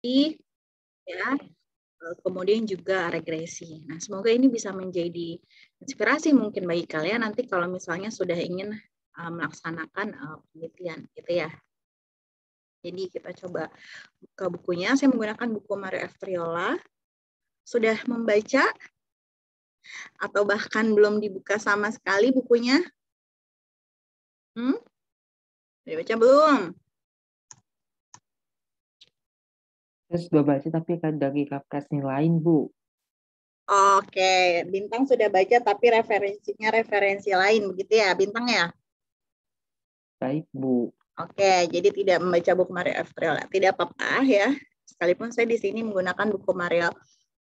ya, kemudian juga regresi. Nah, semoga ini bisa menjadi inspirasi mungkin bagi kalian nanti kalau misalnya sudah ingin melaksanakan penelitian, gitu ya. Jadi kita coba buka bukunya. Saya menggunakan buku Mario F. Triola. Sudah membaca atau bahkan belum dibuka sama sekali bukunya? Sudah baca belum? Saya sudah baca tapi dari referensi lain, Bu. Oke, Bintang sudah baca tapi referensinya referensi lain, begitu ya, Bintang ya? Baik, Bu. Oke, jadi tidak membaca buku Mario F. Triola. Tidak apa-apa ya, sekalipun saya di sini menggunakan buku Mario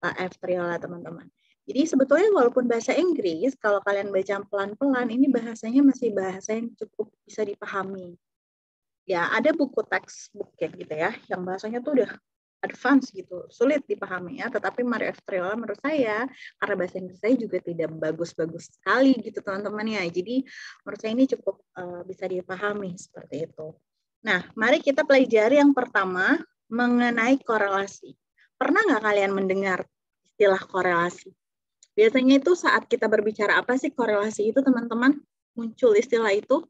F. Triola, teman-teman. Jadi sebetulnya walaupun bahasa Inggris, kalau kalian baca pelan-pelan, ini bahasanya masih bahasa yang cukup bisa dipahami. Ya, ada buku textbook ya gitu ya, yang bahasanya tuh udah advance gitu, sulit dipahami ya. Tetapi Mario F. Triola menurut saya, karena bahasa Inggris saya juga tidak bagus-bagus sekali gitu teman-teman ya. Jadi menurut saya ini cukup bisa dipahami seperti itu. Nah, mari kita pelajari yang pertama mengenai korelasi. Pernah nggak kalian mendengar istilah korelasi? Biasanya itu saat kita berbicara apa sih korelasi itu teman-teman? Muncul istilah itu?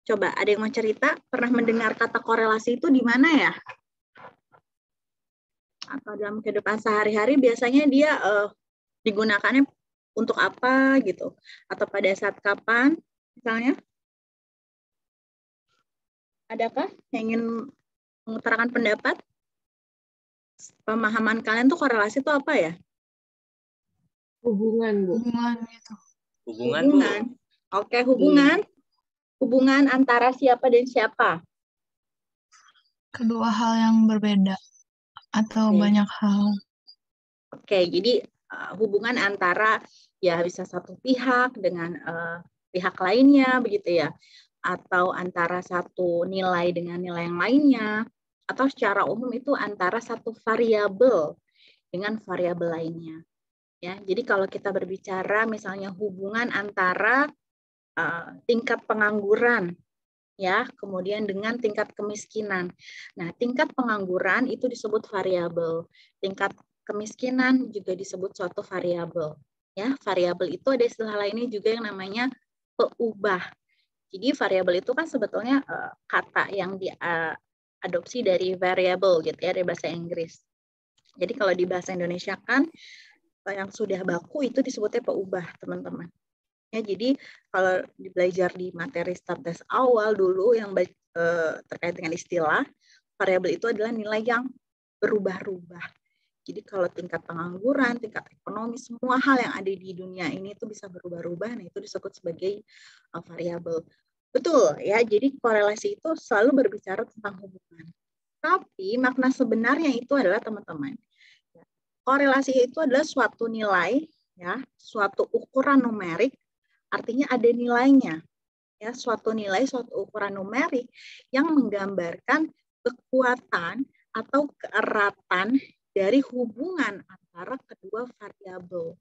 Coba ada yang mau cerita? Pernah mendengar kata korelasi itu di mana ya? Atau dalam kehidupan sehari-hari biasanya dia digunakannya untuk apa gitu? Atau pada saat kapan misalnya? Adakah yang ingin mengutarakan pendapat? Pemahaman kalian tuh korelasi itu apa ya? Hubungan, Bu. Hubungan gitu. Hubungan. Oke, hubungan. Hubungan antara siapa dan siapa? Kedua hal yang berbeda atau banyak hal. Oke, jadi hubungan antara ya bisa satu pihak dengan pihak lainnya begitu ya, atau antara satu nilai dengan nilai yang lainnya, atau secara umum itu antara satu variabel dengan variabel lainnya. Ya, jadi kalau kita berbicara misalnya hubungan antara tingkat pengangguran ya, kemudian dengan tingkat kemiskinan. Nah, tingkat pengangguran itu disebut variabel. Tingkat kemiskinan juga disebut suatu variabel. Ya, variabel itu ada istilah lainnya juga yang namanya peubah. Jadi variabel itu kan sebetulnya kata yang diadopsi dari variable gitu ya, dari bahasa Inggris. Jadi kalau di bahasa Indonesia kan yang sudah baku itu disebutnya peubah, teman-teman. Ya, jadi kalau belajar di materi STAT awal dulu yang terkait dengan istilah, variabel itu adalah nilai yang berubah-ubah. Jadi kalau tingkat pengangguran, tingkat ekonomi, semua hal yang ada di dunia ini itu bisa berubah-ubah, nah itu disebut sebagai variabel. Betul ya, jadi korelasi itu selalu berbicara tentang hubungan. Tapi makna sebenarnya itu adalah teman-teman, korelasi itu adalah suatu nilai, ya, suatu ukuran numerik. Artinya ada nilainya, ya, suatu nilai, suatu ukuran numerik yang menggambarkan kekuatan atau keeratan dari hubungan antara kedua variabel.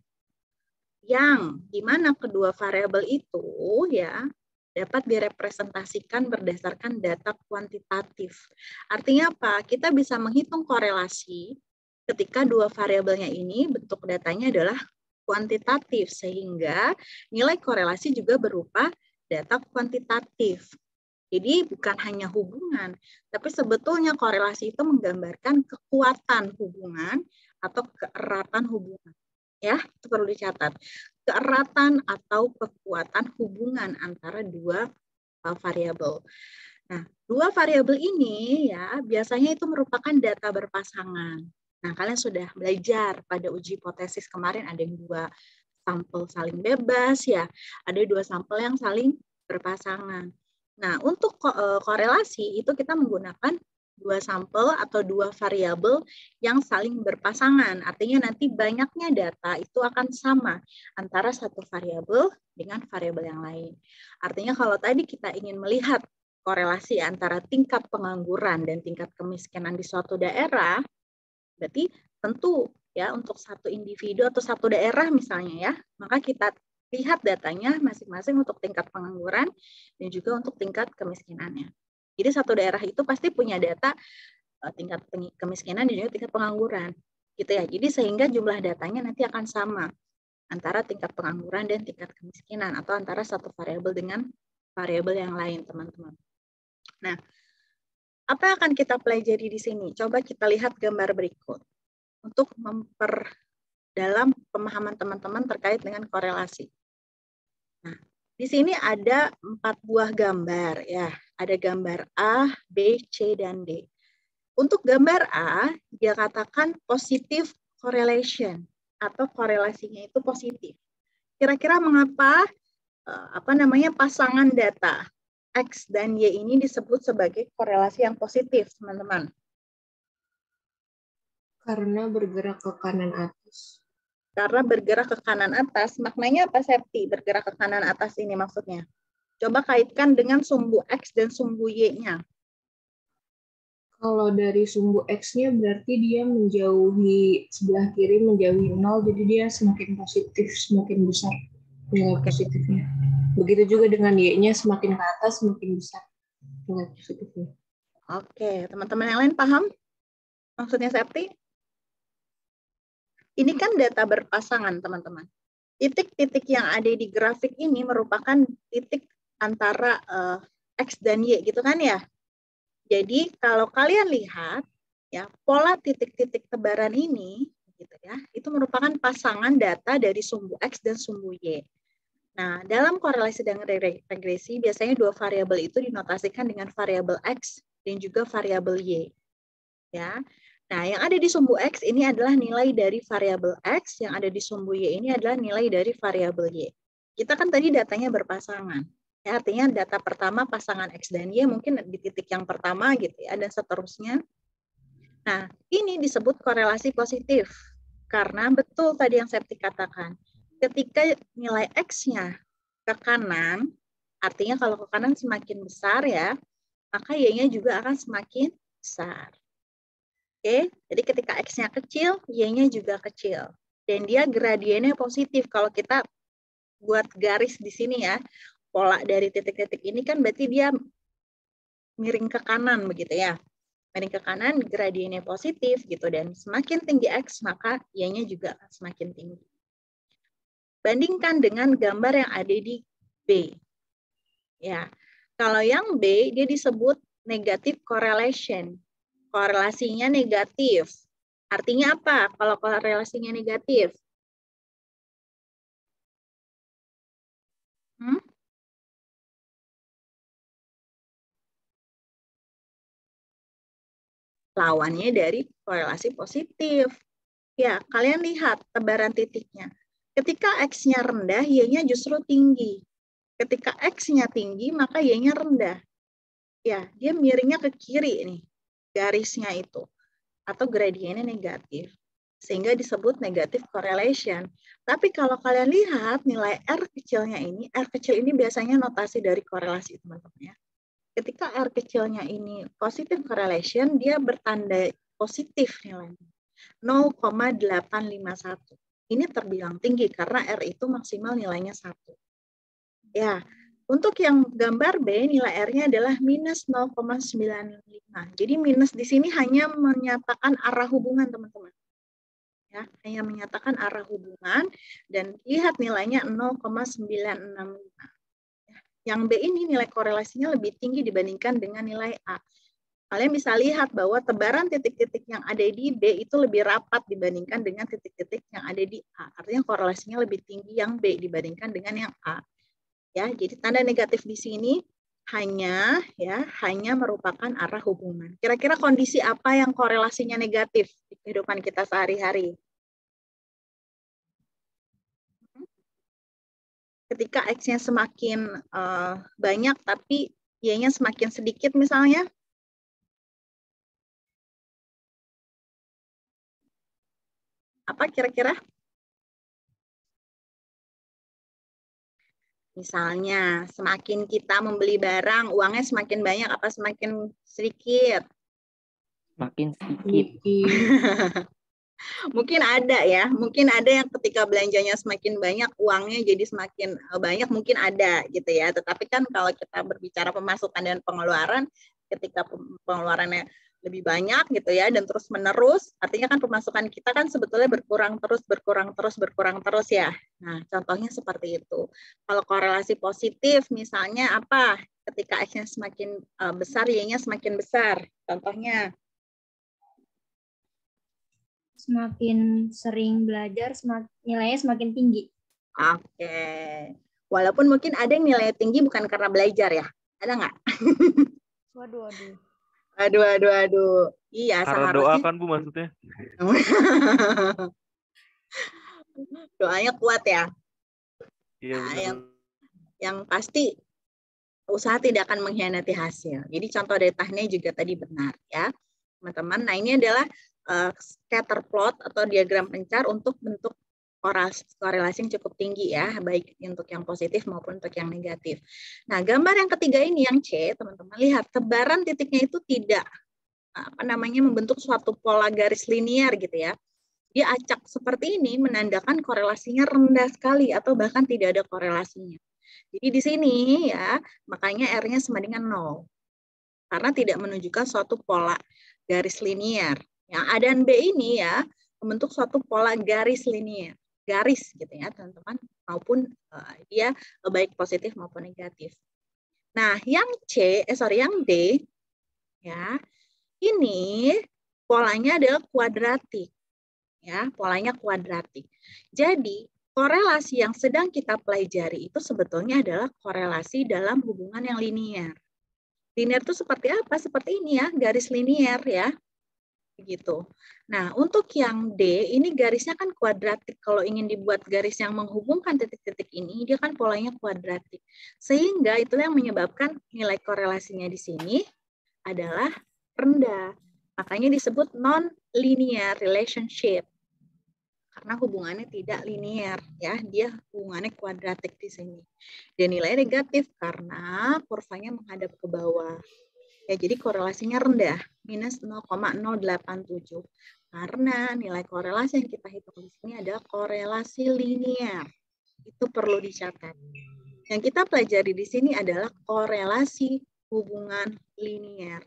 Yang dimana kedua variabel itu ya dapat direpresentasikan berdasarkan data kuantitatif. Artinya apa? Kita bisa menghitung korelasi ketika dua variabelnya ini bentuk datanya adalah kuantitatif, sehingga nilai korelasi juga berupa data kuantitatif. Jadi bukan hanya hubungan, tapi sebetulnya korelasi itu menggambarkan kekuatan hubungan atau keeratan hubungan. Ya, itu perlu dicatat. Keeratan atau kekuatan hubungan antara dua variabel. Nah, dua variabel ini ya biasanya itu merupakan data berpasangan. Nah, kalian sudah belajar pada uji hipotesis kemarin ada yang dua sampel saling bebas ya, ada dua sampel yang saling berpasangan. Nah, untuk korelasi itu kita menggunakan dua sampel atau dua variabel yang saling berpasangan. Artinya nanti banyaknya data itu akan sama antara satu variabel dengan variabel yang lain. Artinya kalau tadi kita ingin melihat korelasi antara tingkat pengangguran dan tingkat kemiskinan di suatu daerah, berarti tentu ya untuk satu individu atau satu daerah misalnya ya, maka kita lihat datanya masing-masing untuk tingkat pengangguran dan juga untuk tingkat kemiskinannya. Jadi satu daerah itu pasti punya data tingkat kemiskinan dan juga tingkat pengangguran, gitu ya. Jadi sehingga jumlah datanya nanti akan sama antara tingkat pengangguran dan tingkat kemiskinan, atau antara satu variabel dengan variabel yang lain, teman-teman. Nah, apa yang akan kita pelajari di sini? Coba kita lihat gambar berikut untuk memperdalam pemahaman teman-teman terkait dengan korelasi. Nah, di sini ada 4 buah gambar ya. Ada gambar A, B, C, dan D. Untuk gambar A, dia katakan positive correlation atau korelasinya itu positif. Kira-kira mengapa pasangan data X dan Y ini disebut sebagai korelasi yang positif, teman-teman? Karena bergerak ke kanan atas. Karena bergerak ke kanan atas, maknanya apa, Septi? Bergerak ke kanan atas ini maksudnya. Coba kaitkan dengan sumbu X dan sumbu Y-nya. Kalau dari sumbu X-nya berarti dia menjauhi sebelah kiri, menjauhi 0, jadi dia semakin positif, semakin besar nilai positifnya. Begitu juga dengan Y-nya, semakin ke atas, semakin besar nilai positifnya. Oke, teman-teman yang lain paham maksudnya, Septi? Ini kan data berpasangan, teman-teman. Titik-titik yang ada di grafik ini merupakan titik antara X dan Y, gitu kan ya? Jadi kalau kalian lihat ya, pola titik-titik tebaran ini gitu ya, itu merupakan pasangan data dari sumbu X dan sumbu Y. Nah, dalam korelasi dan regresi biasanya dua variabel itu dinotasikan dengan variabel X dan juga variabel Y. Ya. Nah, yang ada di sumbu X ini adalah nilai dari variabel X, yang ada di sumbu Y ini adalah nilai dari variabel Y. Kita kan tadi datanya berpasangan. Ya, artinya data pertama pasangan X dan Y mungkin di titik yang pertama gitu ya, dan seterusnya. Nah, ini disebut korelasi positif. Karena betul tadi yang Septi katakan, ketika nilai X-nya ke kanan, artinya kalau ke kanan semakin besar ya, maka Y-nya juga akan semakin besar. Oke, jadi ketika X-nya kecil, Y-nya juga kecil. Dan dia gradiennya positif. Kalau kita buat garis di sini ya, pola dari titik-titik ini kan berarti dia miring ke kanan begitu ya. Miring ke kanan, gradiennya positif gitu, dan semakin tinggi X maka Y-nya juga semakin tinggi. Bandingkan dengan gambar yang ada di B. Ya. Kalau yang B dia disebut negative correlation. Korelasinya negatif. Artinya apa kalau korelasinya negatif? Lawannya dari korelasi positif. Ya, kalian lihat tebaran titiknya. Ketika X-nya rendah, Y-nya justru tinggi. Ketika X-nya tinggi, maka Y-nya rendah. Ya, dia miringnya ke kiri nih, garisnya itu. Atau gradiennya negatif. Sehingga disebut negative correlation. Tapi kalau kalian lihat nilai R kecilnya ini, R kecil ini biasanya notasi dari korelasi, teman-teman ya. Ketika R kecilnya ini positive correlation, dia bertanda positif nilainya. 0,851. Ini terbilang tinggi karena R itu maksimal nilainya 1. Ya, untuk yang gambar B, nilai R-nya adalah minus 0,95. Jadi minus di sini hanya menyatakan arah hubungan, teman-teman. Ya, hanya menyatakan arah hubungan, dan lihat nilainya 0,965. Yang B ini nilai korelasinya lebih tinggi dibandingkan dengan nilai A. Kalian bisa lihat bahwa tebaran titik-titik yang ada di B itu lebih rapat dibandingkan dengan titik-titik yang ada di A. Artinya korelasinya lebih tinggi yang B dibandingkan dengan yang A. Ya, jadi tanda negatif di sini hanya merupakan arah hubungan. Kira-kira kondisi apa yang korelasinya negatif di kehidupan kita sehari-hari? Ketika X-nya semakin banyak tapi Y-nya semakin sedikit misalnya. Apa kira-kira? Misalnya, semakin kita membeli barang, uangnya semakin banyak apa semakin sedikit? Semakin sedikit. Mungkin ada ya, mungkin ada yang ketika belanjanya semakin banyak, uangnya jadi semakin banyak, mungkin ada gitu ya. Tetapi kan kalau kita berbicara pemasukan dan pengeluaran, ketika pengeluarannya lebih banyak gitu ya, dan terus menerus, artinya kan pemasukan kita kan sebetulnya berkurang terus ya. Nah, contohnya seperti itu. Kalau korelasi positif misalnya apa? Ketika X-nya semakin besar, Y-nya semakin besar. Contohnya Semakin sering belajar, nilainya semakin tinggi. Oke. Walaupun mungkin ada yang nilai tinggi bukan karena belajar ya. Ada nggak? Waduh. Aduh. Iya, Karena seharusnya. doa kan Bu maksudnya. Doanya kuat ya. Iya Nah, benar. yang pasti usaha tidak akan mengkhianati hasil. Jadi contoh dari Tahnia juga tadi benar ya, teman-teman. Nah, ini adalah scatter plot atau diagram pencar untuk bentuk korelasi yang cukup tinggi ya, baik untuk yang positif maupun untuk yang negatif. Nah, gambar yang ketiga ini yang C, teman-teman lihat tebaran titiknya itu tidak membentuk suatu pola garis linear gitu ya. Dia acak seperti ini menandakan korelasinya rendah sekali atau bahkan tidak ada korelasinya. Jadi di sini ya, makanya R-nya sama dengan 0. Karena tidak menunjukkan suatu pola garis linear. Yang A dan B ini ya, membentuk suatu pola garis linear. Garis gitu ya, teman-teman, maupun dia baik positif maupun negatif. Nah, yang yang D ya, ini polanya adalah kuadratik. Ya, polanya kuadratik. Jadi, korelasi yang sedang kita pelajari itu sebetulnya adalah korelasi dalam hubungan yang linear. Linear itu seperti apa? Seperti ini ya, garis linear ya. Begitu. Nah, untuk yang D, ini garisnya kan kuadratik. Kalau ingin dibuat garis yang menghubungkan titik-titik ini, dia kan polanya kuadratik. Sehingga itulah yang menyebabkan nilai korelasinya di sini adalah rendah. Makanya disebut non-linear relationship. Karena hubungannya tidak linear, ya, dia hubungannya kuadratik di sini. Dan nilai negatif karena kurvanya menghadap ke bawah. Ya, jadi korelasinya rendah, minus 0,087. Karena nilai korelasi yang kita hitung di sini adalah korelasi linear. Itu perlu dicatat. Yang kita pelajari di sini adalah korelasi hubungan linear.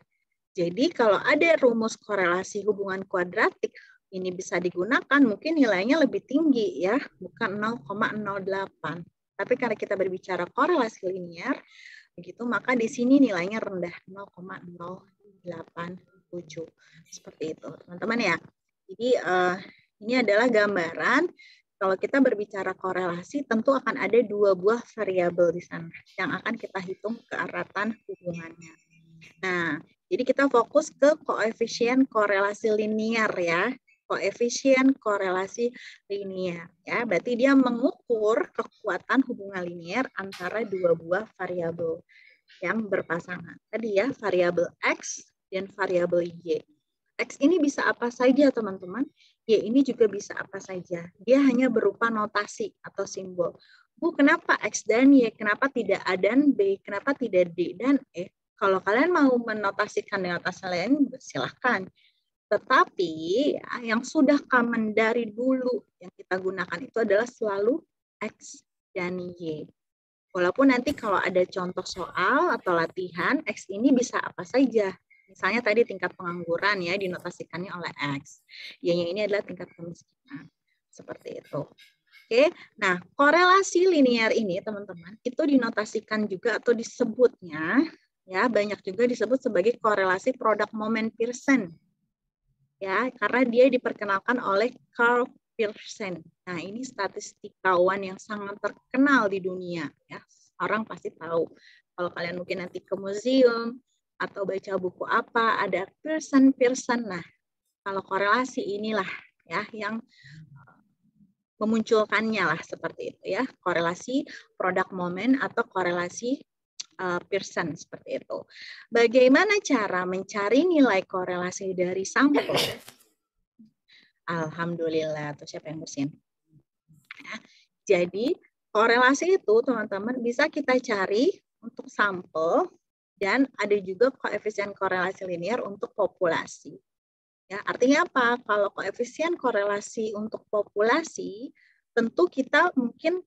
Jadi kalau ada rumus korelasi hubungan kuadratik, ini bisa digunakan, mungkin nilainya lebih tinggi ya, bukan 0,08. Tapi karena kita berbicara korelasi linear, begitu, maka di sini nilainya rendah, 0,087. Seperti itu, teman-teman ya. Jadi ini adalah gambaran. Kalau kita berbicara korelasi, tentu akan ada dua buah variabel di sana yang akan kita hitung keeratan hubungannya. Nah, jadi kita fokus ke koefisien korelasi linear ya. Koefisien korelasi linear ya. Berarti dia mengukur kekuatan hubungan linear antara dua buah variabel yang berpasangan. Tadi ya, variabel X dan variabel Y. X ini bisa apa saja, teman-teman. Y ini juga bisa apa saja. Dia hanya berupa notasi atau simbol. Bu, kenapa X dan Y? Kenapa tidak A dan B? Kenapa tidak D dan E? Kalau kalian mau menotasikan dengan notasi lain, silahkan. Tetapi ya, yang sudah common dari dulu yang kita gunakan itu adalah selalu X dan Y. Walaupun nanti kalau ada contoh soal atau latihan, X ini bisa apa saja. Misalnya tadi tingkat pengangguran ya dinotasikannya oleh X. Y-nya ini adalah tingkat kemiskinan. Seperti itu. Oke, nah korelasi linear ini teman-teman itu dinotasikan juga atau disebutnya ya banyak juga disebut sebagai korelasi produk moment Pearson. Ya, karena dia diperkenalkan oleh Carl Pearson. Nah, ini statistikawan yang sangat terkenal di dunia ya. Orang pasti tahu. Kalau kalian mungkin nanti ke museum atau baca buku apa ada Pearson. Nah, kalau korelasi inilah ya yang memunculkannya lah seperti itu ya. Korelasi product moment atau korelasi Pearson seperti itu. Bagaimana cara mencari nilai korelasi dari sampel? Alhamdulillah, tuh siapa yang bersin? Ya, jadi korelasi itu teman-teman bisa kita cari untuk sampel dan ada juga koefisien korelasi linear untuk populasi. Ya, artinya apa? Kalau koefisien korelasi untuk populasi, tentu kita mungkin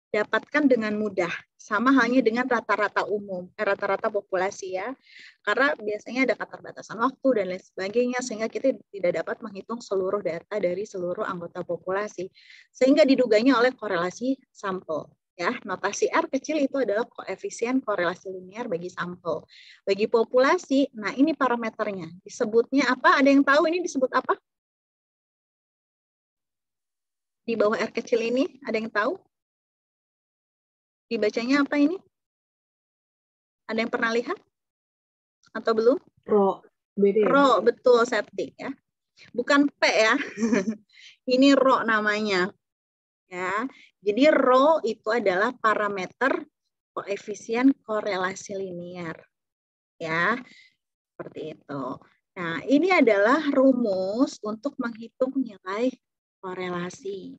dapatkan dengan mudah, sama halnya dengan rata-rata umum, rata-rata populasi ya. Karena biasanya ada keterbatasan waktu dan lain sebagainya, sehingga kita tidak dapat menghitung seluruh data dari seluruh anggota populasi. Sehingga diduganya oleh korelasi sampel. Ya, notasi R kecil itu adalah koefisien korelasi linear bagi sampel. Bagi populasi, nah ini parameternya. Disebutnya apa? Ada yang tahu ini disebut apa? Di bawah R kecil ini, ada yang tahu? Dibacanya apa ini? Ada yang pernah lihat? Atau belum? Rho. Beda ya? Rho, betul, septic ya. Bukan P ya. Ini rho namanya. Ya. Jadi rho itu adalah parameter koefisien korelasi linear. Ya. Seperti itu. Nah, ini adalah rumus untuk menghitung nilai korelasi.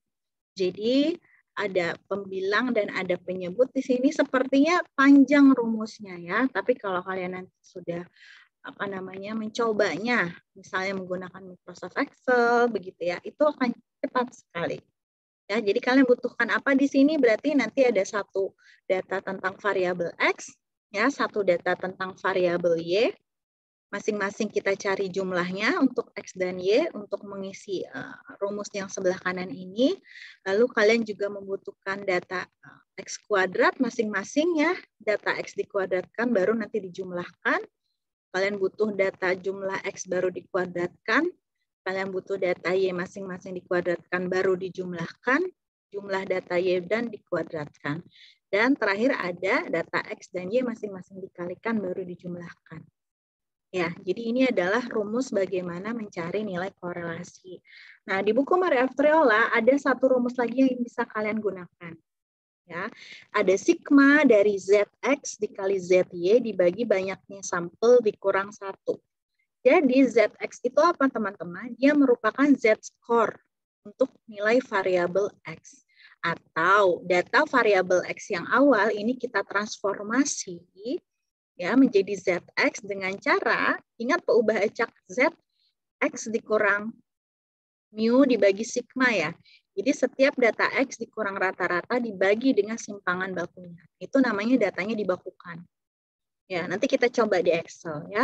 Jadi ada pembilang dan ada penyebut di sini, sepertinya panjang rumusnya ya. Tapi kalau kalian nanti sudah mencobanya, misalnya menggunakan Microsoft Excel begitu ya, itu akan cepat sekali. Ya, jadi kalian butuhkan apa di sini? Berarti nanti ada satu data tentang variabel X, ya, satu data tentang variabel Y. Masing-masing kita cari jumlahnya untuk X dan Y untuk mengisi rumus yang sebelah kanan ini. Lalu kalian juga membutuhkan data X kuadrat masing-masing ya. Data X dikuadratkan baru nanti dijumlahkan. Kalian butuh data jumlah X baru dikuadratkan. Kalian butuh data Y masing-masing dikuadratkan baru dijumlahkan. Jumlah data Y dan dikuadratkan. Dan terakhir ada data X dan Y masing-masing dikalikan baru dijumlahkan. Ya, jadi ini adalah rumus bagaimana mencari nilai korelasi. Nah, di buku Maria Avtriola ada satu rumus lagi yang bisa kalian gunakan. Ya, ada sigma dari ZX dikali ZY dibagi banyaknya sampel dikurang 1. Jadi ZX itu apa teman-teman? Dia merupakan Z-score untuk nilai variabel X. Atau data variabel X yang awal ini kita transformasi ya menjadi ZX dengan cara, ingat peubah acak ZX dikurang mu dibagi sigma ya. Jadi setiap data X dikurang rata-rata dibagi dengan simpangan bakunya. Itu namanya datanya dibakukan. Ya, nanti kita coba di Excel ya.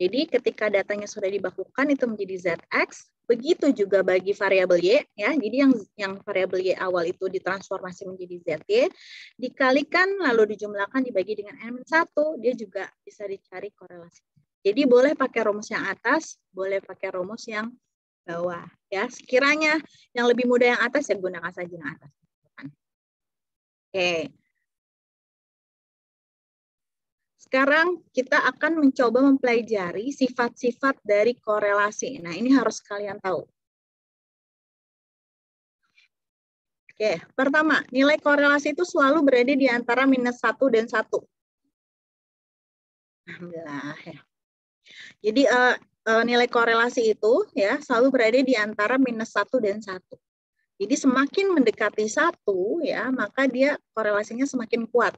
Jadi ketika datanya sudah dibakukan itu menjadi ZX, begitu juga bagi variabel Y ya. Jadi yang variabel Y awal itu ditransformasi menjadi ZY, dikalikan lalu dijumlahkan dibagi dengan N-1, dia juga bisa dicari korelasi. Jadi boleh pakai rumus yang atas, boleh pakai rumus yang bawah ya. Sekiranya yang lebih mudah yang atas ya gunakan saja yang atas. Oke. Sekarang kita akan mencoba mempelajari sifat-sifat dari korelasi. Nah, ini harus kalian tahu. Oke, pertama, nilai korelasi itu selalu berada di antara -1 dan 1. Alhamdulillah ya. Jadi nilai korelasi itu ya selalu berada di antara -1 dan 1. Jadi semakin mendekati 1 ya, maka dia korelasinya semakin kuat.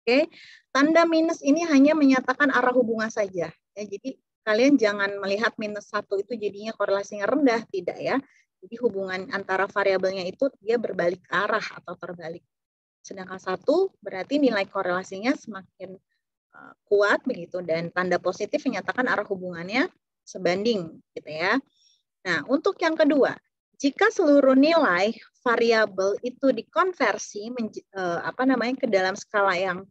Oke, tanda minus ini hanya menyatakan arah hubungan saja. Ya, jadi kalian jangan melihat -1 itu jadinya korelasinya rendah, tidak ya. Jadi hubungan antara variabelnya itu dia berbalik arah atau terbalik. Sedangkan 1 berarti nilai korelasinya semakin kuat begitu dan tanda positif menyatakan arah hubungannya sebanding gitu ya. Nah, untuk yang kedua, jika seluruh nilai variabel itu dikonversi ke dalam skala yang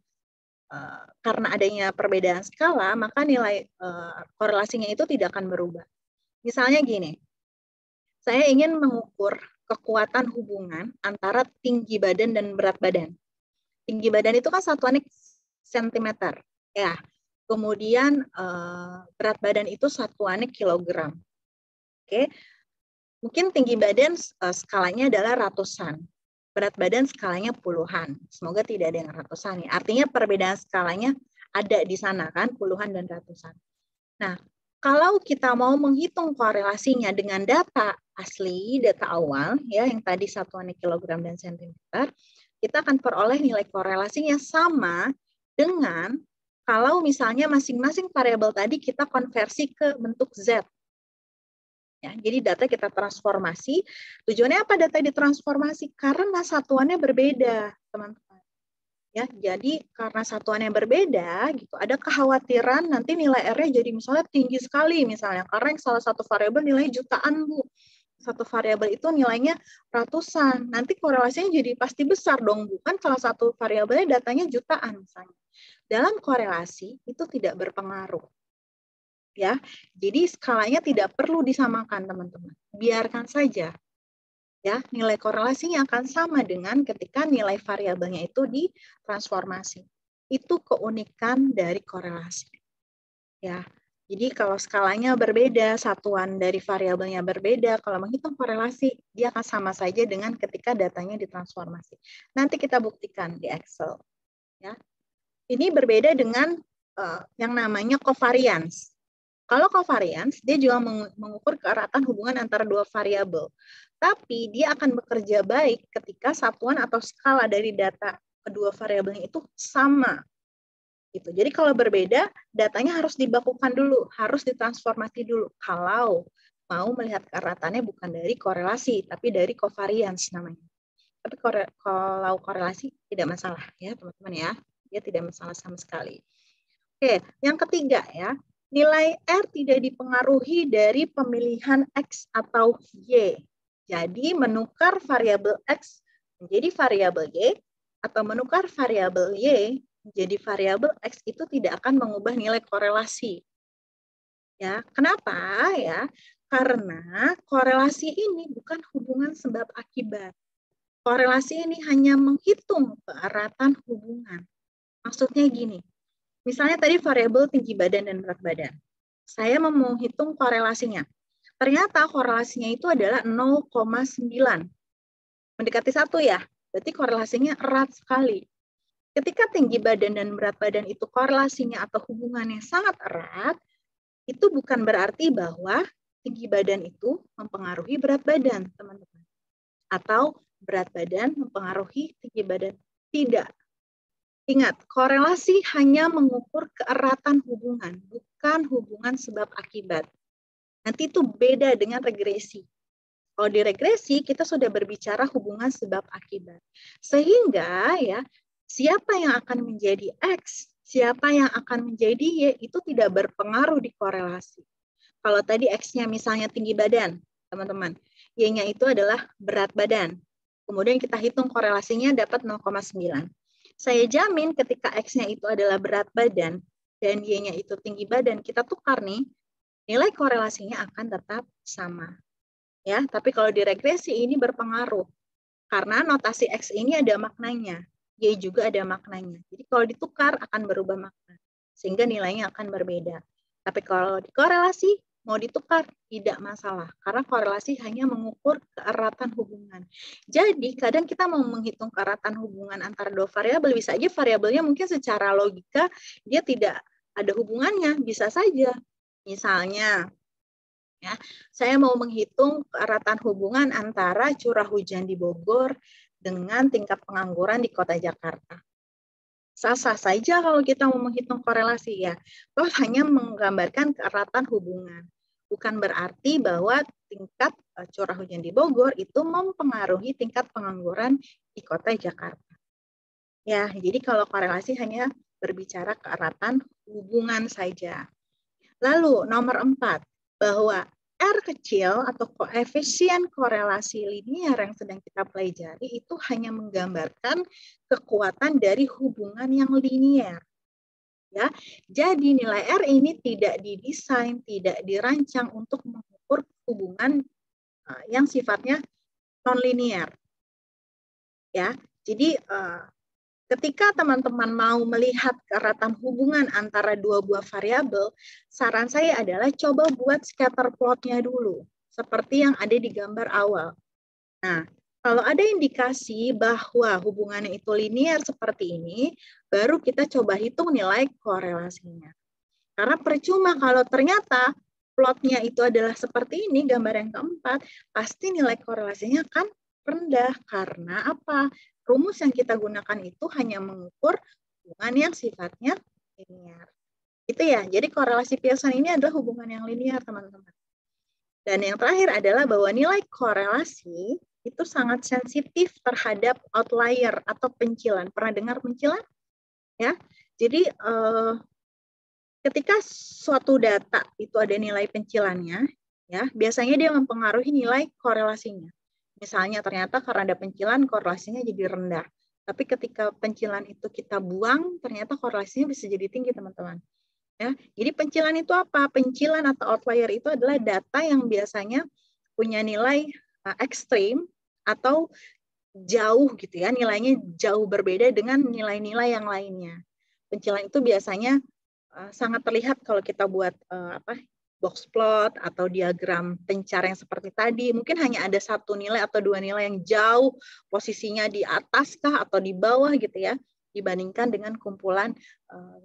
karena adanya perbedaan skala, maka nilai korelasinya itu tidak akan berubah. Misalnya gini, saya ingin mengukur kekuatan hubungan antara tinggi badan dan berat badan. Tinggi badan itu kan satuannya sentimeter, ya. Kemudian berat badan itu satuannya kilogram. Oke. Mungkin tinggi badan skalanya adalah ratusan. Berat badan skalanya puluhan. Semoga tidak ada yang ratusan. Ya. Artinya perbedaan skalanya ada di sana kan, puluhan dan ratusan. Nah, kalau kita mau menghitung korelasinya dengan data asli, data awal, ya yang tadi satuannya kilogram dan sentimeter, kita akan peroleh nilai korelasinya sama dengan kalau misalnya masing-masing variabel tadi kita konversi ke bentuk Z. Ya, Ya, jadi data kita transformasi. Tujuannya apa data ditransformasi? Karena satuannya berbeda, teman-teman. Ya, jadi karena satuannya berbeda, gitu, ada kekhawatiran nanti nilai R-nya jadi misalnya tinggi sekali, misalnya karena yang salah satu variabel nilainya jutaan, Bu. Satu variabel itu nilainya ratusan. Nanti korelasinya jadi pasti besar dong, bukan salah satu variabelnya datanya jutaan, misalnya. Dalam korelasi itu tidak berpengaruh. Ya, jadi skalanya tidak perlu disamakan, teman-teman. Biarkan saja. Ya, nilai korelasinya akan sama dengan ketika nilai variabelnya itu ditransformasi. Itu keunikan dari korelasi. Ya, jadi kalau skalanya berbeda, satuan dari variabelnya berbeda, kalau menghitung korelasi, dia akan sama saja dengan ketika datanya ditransformasi. Nanti kita buktikan di Excel. Ya, ini berbeda dengan yang namanya covariance. Kalau covariance, dia juga mengukur keeratan hubungan antara dua variabel. Tapi dia akan bekerja baik ketika satuan atau skala dari data kedua variabelnya itu sama. Gitu. Jadi kalau berbeda, datanya harus dibakukan dulu, harus ditransformasi dulu. Kalau mau melihat keeratannya bukan dari korelasi, tapi dari covariance namanya. Tapi kalau korelasi tidak masalah ya teman-teman ya. Dia tidak masalah sama sekali. Oke, yang ketiga ya. Nilai R tidak dipengaruhi dari pemilihan X atau Y. Jadi menukar variabel X menjadi variabel Y atau menukar variabel Y menjadi variabel X itu tidak akan mengubah nilai korelasi. Ya, kenapa ya? Karena korelasi ini bukan hubungan sebab akibat. Korelasi ini hanya menghitung keeratan hubungan. Maksudnya gini. Misalnya tadi variabel tinggi badan dan berat badan. Saya mau menghitung korelasinya. Ternyata korelasinya itu adalah 0,9. Mendekati 1 ya. Berarti korelasinya erat sekali. Ketika tinggi badan dan berat badan itu korelasinya atau hubungannya sangat erat, itu bukan berarti bahwa tinggi badan itu mempengaruhi berat badan, teman-teman. Atau berat badan mempengaruhi tinggi badan. Tidak. Ingat, korelasi hanya mengukur keeratan hubungan, bukan hubungan sebab akibat. Nanti itu beda dengan regresi. Kalau di regresi, kita sudah berbicara hubungan sebab akibat. Sehingga ya, siapa yang akan menjadi X, siapa yang akan menjadi Y, itu tidak berpengaruh di korelasi. Kalau tadi X-nya misalnya tinggi badan, teman-teman, Y-nya itu adalah berat badan. Kemudian kita hitung korelasinya dapat 0,9. Saya jamin ketika X-nya itu adalah berat badan dan Y-nya itu tinggi badan, kita tukar nih, nilai korelasinya akan tetap sama. Ya, tapi kalau di regresi ini berpengaruh. Karena notasi X ini ada maknanya, Y juga ada maknanya. Jadi kalau ditukar akan berubah makna, sehingga nilainya akan berbeda. Tapi kalau di korelasi, mau ditukar, tidak masalah. Karena korelasi hanya mengukur keeratan hubungan. Jadi, kadang kita mau menghitung keeratan hubungan antara dua variabel, bisa aja variabelnya mungkin secara logika dia tidak ada hubungannya, bisa saja. Misalnya, ya, saya mau menghitung keeratan hubungan antara curah hujan di Bogor dengan tingkat pengangguran di kota Jakarta. Sah-sah saja kalau kita mau menghitung korelasi ya. Toh hanya menggambarkan keeratan hubungan. Bukan berarti bahwa tingkat curah hujan di Bogor itu mempengaruhi tingkat pengangguran di kota Jakarta. Ya, jadi kalau korelasi hanya berbicara keeratan hubungan saja. Lalu nomor 4, bahwa R kecil atau koefisien korelasi linear yang sedang kita pelajari itu hanya menggambarkan kekuatan dari hubungan yang linear. Ya, jadi nilai R ini tidak didesain, tidak dirancang untuk mengukur hubungan yang sifatnya non-linear. Ya, jadi ketika teman-teman mau melihat keeratan hubungan antara dua buah variabel, saran saya adalah coba buat scatter plot-nya dulu, seperti yang ada di gambar awal. Nah, kalau ada indikasi bahwa hubungannya itu linear seperti ini, baru kita coba hitung nilai korelasinya. Karena percuma kalau ternyata plotnya itu adalah seperti ini, gambar yang keempat, pasti nilai korelasinya akan rendah. Karena apa? Rumus yang kita gunakan itu hanya mengukur hubungan yang sifatnya linear. Itu ya, jadi korelasi Pearson ini adalah hubungan yang linear, teman-teman. Dan yang terakhir adalah bahwa nilai korelasi itu sangat sensitif terhadap outlier atau pencilan. Pernah dengar pencilan? Ya. Jadi ketika suatu data itu ada nilai pencilannya, ya, biasanya dia mempengaruhi nilai korelasinya. Misalnya ternyata karena ada pencilan korelasinya jadi rendah. Tapi ketika pencilan itu kita buang, ternyata korelasinya bisa jadi tinggi, teman-teman. Ya, jadi pencilan itu apa? Pencilan atau outlier itu adalah data yang biasanya punya nilai ekstrim atau jauh gitu ya, nilainya jauh berbeda dengan nilai-nilai yang lainnya. Pencilan itu biasanya sangat terlihat kalau kita buat box plot atau diagram pencar yang seperti tadi. Mungkin hanya ada satu nilai atau dua nilai yang jauh posisinya di atas kah atau di bawah gitu ya, dibandingkan dengan kumpulan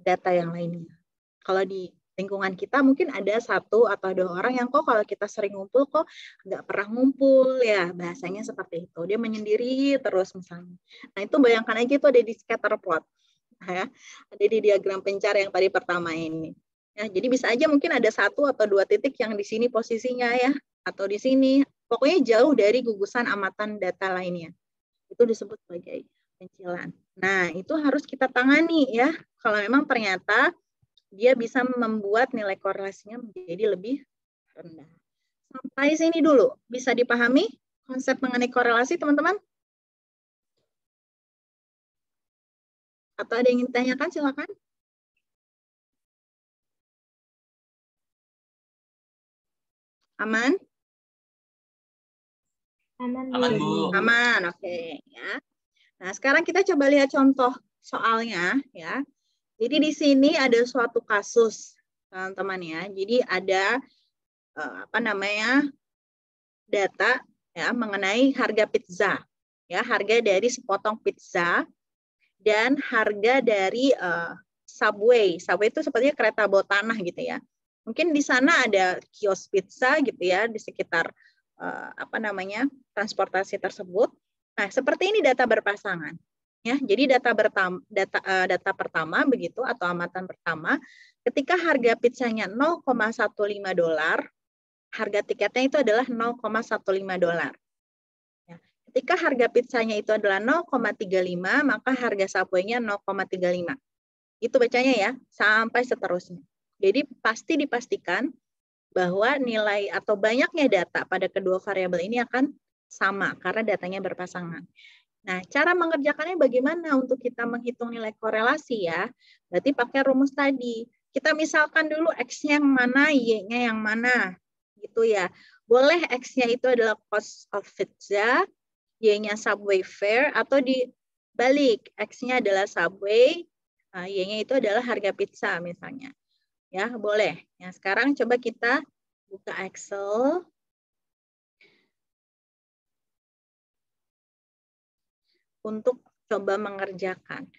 data yang lainnya. Kalau di lingkungan kita mungkin ada satu atau dua orang yang kok kalau kita sering ngumpul kok nggak pernah ngumpul ya, bahasanya seperti itu. Dia menyendiri terus misalnya. Nah itu bayangkan aja itu ada di scatter plot, ya, ada di diagram pencar yang tadi pertama ini. Ya, jadi bisa aja mungkin ada satu atau dua titik yang di sini posisinya ya, atau di sini. Pokoknya jauh dari gugusan amatan data lainnya. Itu disebut sebagai pencilan. Nah itu harus kita tangani ya. Kalau memang ternyata dia bisa membuat nilai korelasinya menjadi lebih rendah. Sampai sini dulu. Bisa dipahami konsep mengenai korelasi, teman-teman? Atau ada yang ingin ditanyakan, silakan. Aman? Aman, Aman, Bu. Bu. Aman, oke. Ya. Nah, sekarang kita coba lihat contoh soalnya. Ya. Jadi di sini ada suatu kasus, teman-teman ya. Jadi ada data ya mengenai harga pizza, ya harga dari sepotong pizza dan harga dari Subway. Subway itu sepertinya kereta bawah tanah gitu ya. Mungkin di sana ada kios pizza gitu ya di sekitar transportasi tersebut. Nah, seperti ini data berpasangan. Ya, jadi data pertama begitu atau amatan pertama, ketika harga pizzanya $0,15, harga tiketnya itu adalah $0,15. Ya, ketika harga pizzanya itu adalah 0,35, maka harga Subway-nya 0,35. Itu bacanya ya, sampai seterusnya. Jadi pasti dipastikan bahwa nilai atau banyaknya data pada kedua variabel ini akan sama karena datanya berpasangan. Nah, cara mengerjakannya bagaimana untuk kita menghitung nilai korelasi ya? Berarti pakai rumus tadi. Kita misalkan dulu X-nya yang mana, Y-nya yang mana. Gitu ya. Boleh X-nya itu adalah cost of pizza, Y-nya Subway fare, atau dibalik. X-nya adalah Subway, Y-nya itu adalah harga pizza misalnya. Ya, boleh. Ya, sekarang coba kita buka Excel. Untuk coba mengerjakan.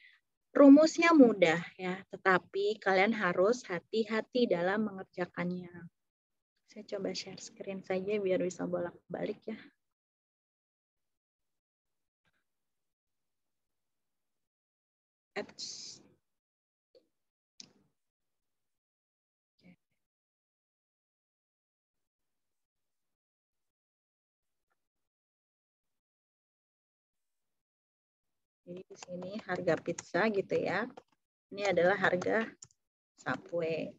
Rumusnya mudah ya, tetapi kalian harus hati-hati dalam mengerjakannya. Saya coba share screen saja biar bisa bolak-balik ya. Jadi di sini harga pizza gitu ya. Ini adalah harga Subway.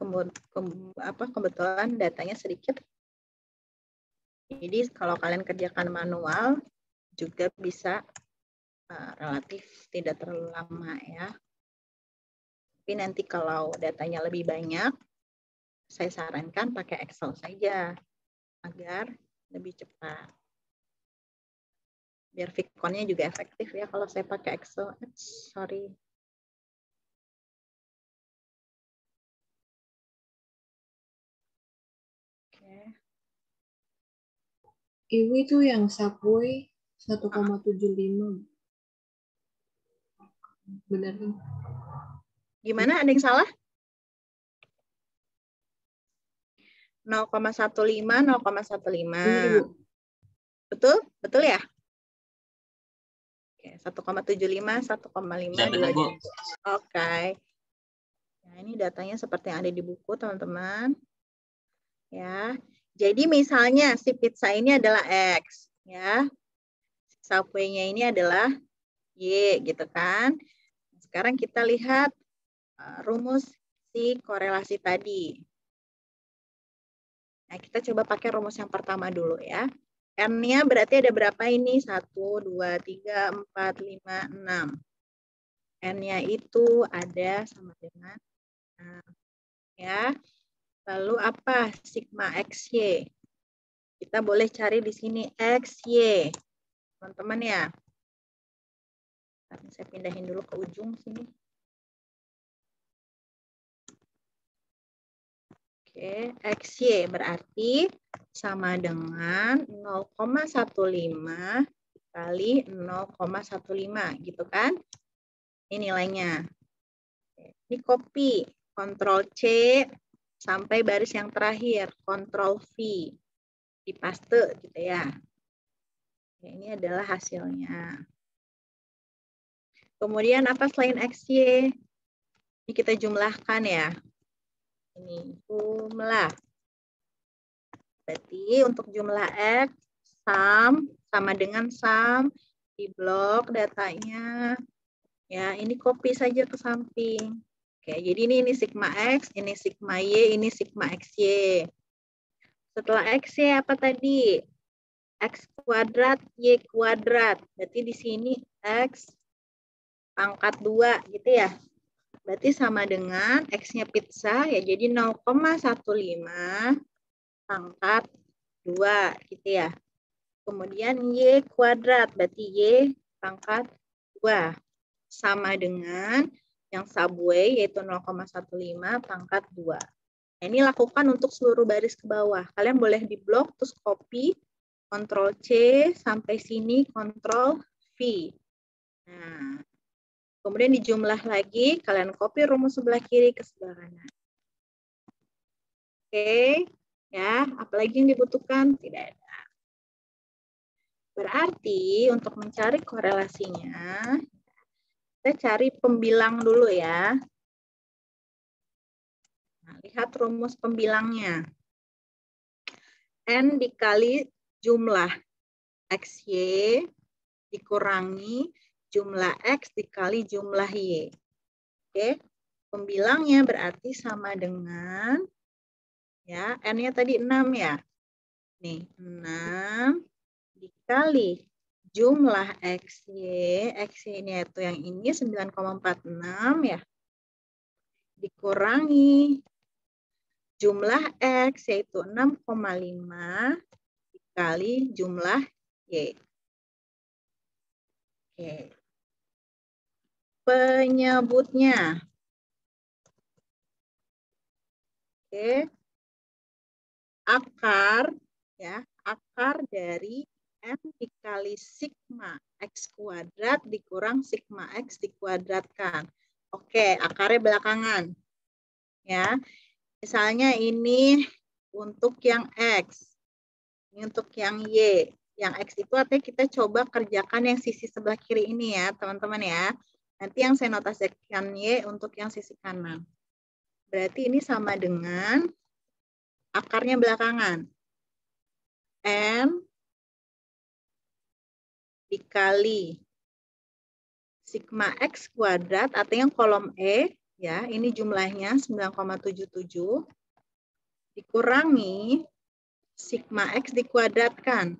Kebetulan datanya sedikit. Jadi kalau kalian kerjakan manual juga bisa relatif tidak terlalu lama ya. Tapi nanti kalau datanya lebih banyak, saya sarankan pakai Excel saja agar lebih cepat. Biar Vicon-nya juga efektif ya kalau saya pakai Excel. Sorry. Oke. Iwi itu yang Subway 1,75. Benar kan? Gimana? Ada yang salah? 0,15, 0,15. Benar, Bu. Betul? Betul ya? Oke, 1,75, 1,5, Bisa benar, Bu. 2. Oke. Nah, ini datanya seperti yang ada di buku, teman-teman. Ya. Jadi misalnya si pizza ini adalah X, ya. Subway-nya ini adalah Y, gitu kan. Sekarang kita lihat rumus si korelasi tadi. Nah, kita coba pakai rumus yang pertama dulu ya. N-nya berarti ada berapa ini? 1, 2, 3, 4, 5, 6. N-nya itu ada sama dengan 6. Ya. Lalu apa? Sigma XY. Kita boleh cari di sini XY. Teman-teman ya. Saya pindahin dulu ke ujung sini. Oke, XY berarti sama dengan 0,15 kali 0,15 gitu kan? Ini nilainya. Ini copy, Ctrl C sampai baris yang terakhir, Ctrl V. Dipaste gitu ya. Ini adalah hasilnya. Kemudian apa selain XY? Ini kita jumlahkan ya. Ini jumlah. Berarti untuk jumlah X, sum sama dengan sum di blok datanya. Ya, ini copy saja ke samping. Oke, jadi ini sigma X, ini sigma Y, ini sigma XY. Setelah XY apa tadi? X kuadrat, Y kuadrat. Berarti di sini X pangkat 2 gitu ya. Berarti sama dengan X-nya pizza ya, jadi 0,15 pangkat 2 gitu ya. Kemudian Y kuadrat, berarti Y pangkat 2. Sama dengan yang Subway yaitu 0,15 pangkat 2. Nah, ini lakukan untuk seluruh baris ke bawah. Kalian boleh di blok terus copy, Ctrl C sampai sini, Ctrl V. Nah, kemudian dijumlah lagi, kalian copy rumus sebelah kiri ke sebelah kanan. Oke, ya, apalagi yang dibutuhkan? Tidak ada. Berarti untuk mencari korelasinya, kita cari pembilang dulu ya. Nah, lihat rumus pembilangnya. N dikali jumlah XY dikurangi jumlah X dikali jumlah Y. Oke, pembilangnya berarti sama dengan, ya, N-nya tadi 6 ya. Nih, 6 dikali jumlah XY, XY ini itu yang ini 9,46 ya. Dikurangi jumlah X yaitu 6,5 dikali jumlah Y. Oke. Penyebutnya. Oke. Akar ya, akar dari N dikali sigma X kuadrat dikurang sigma X dikuadratkan. Oke, akarnya belakangan. Ya. Misalnya ini untuk yang X. Ini untuk yang Y. Yang X itu artinya kita coba kerjakan yang sisi sebelah kiri ini ya, teman-teman ya. Nanti yang saya notasikan Y untuk yang sisi kanan. Berarti ini sama dengan akarnya belakangan. N dikali sigma X kuadrat, artinya kolom E, ya, ini jumlahnya 9,77, dikurangi sigma X dikuadratkan.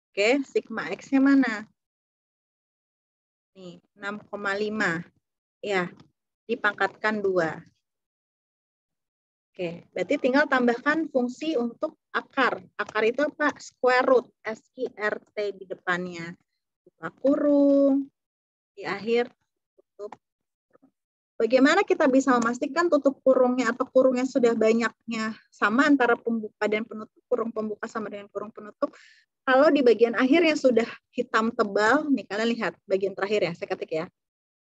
Oke, sigma X-nya mana? Nih, 6,5. Ya, dipangkatkan 2. Oke, berarti tinggal tambahkan fungsi untuk akar. Akar itu apa? Square root, SQRT di depannya. Buka kurung, di akhir tutup. Bagaimana kita bisa memastikan tutup kurungnya atau kurungnya sudah banyaknya sama antara pembuka dan penutup, kurung pembuka sama dengan kurung penutup? Kalau di bagian akhir yang sudah hitam tebal, nih kalian lihat bagian terakhir ya, saya ketik ya.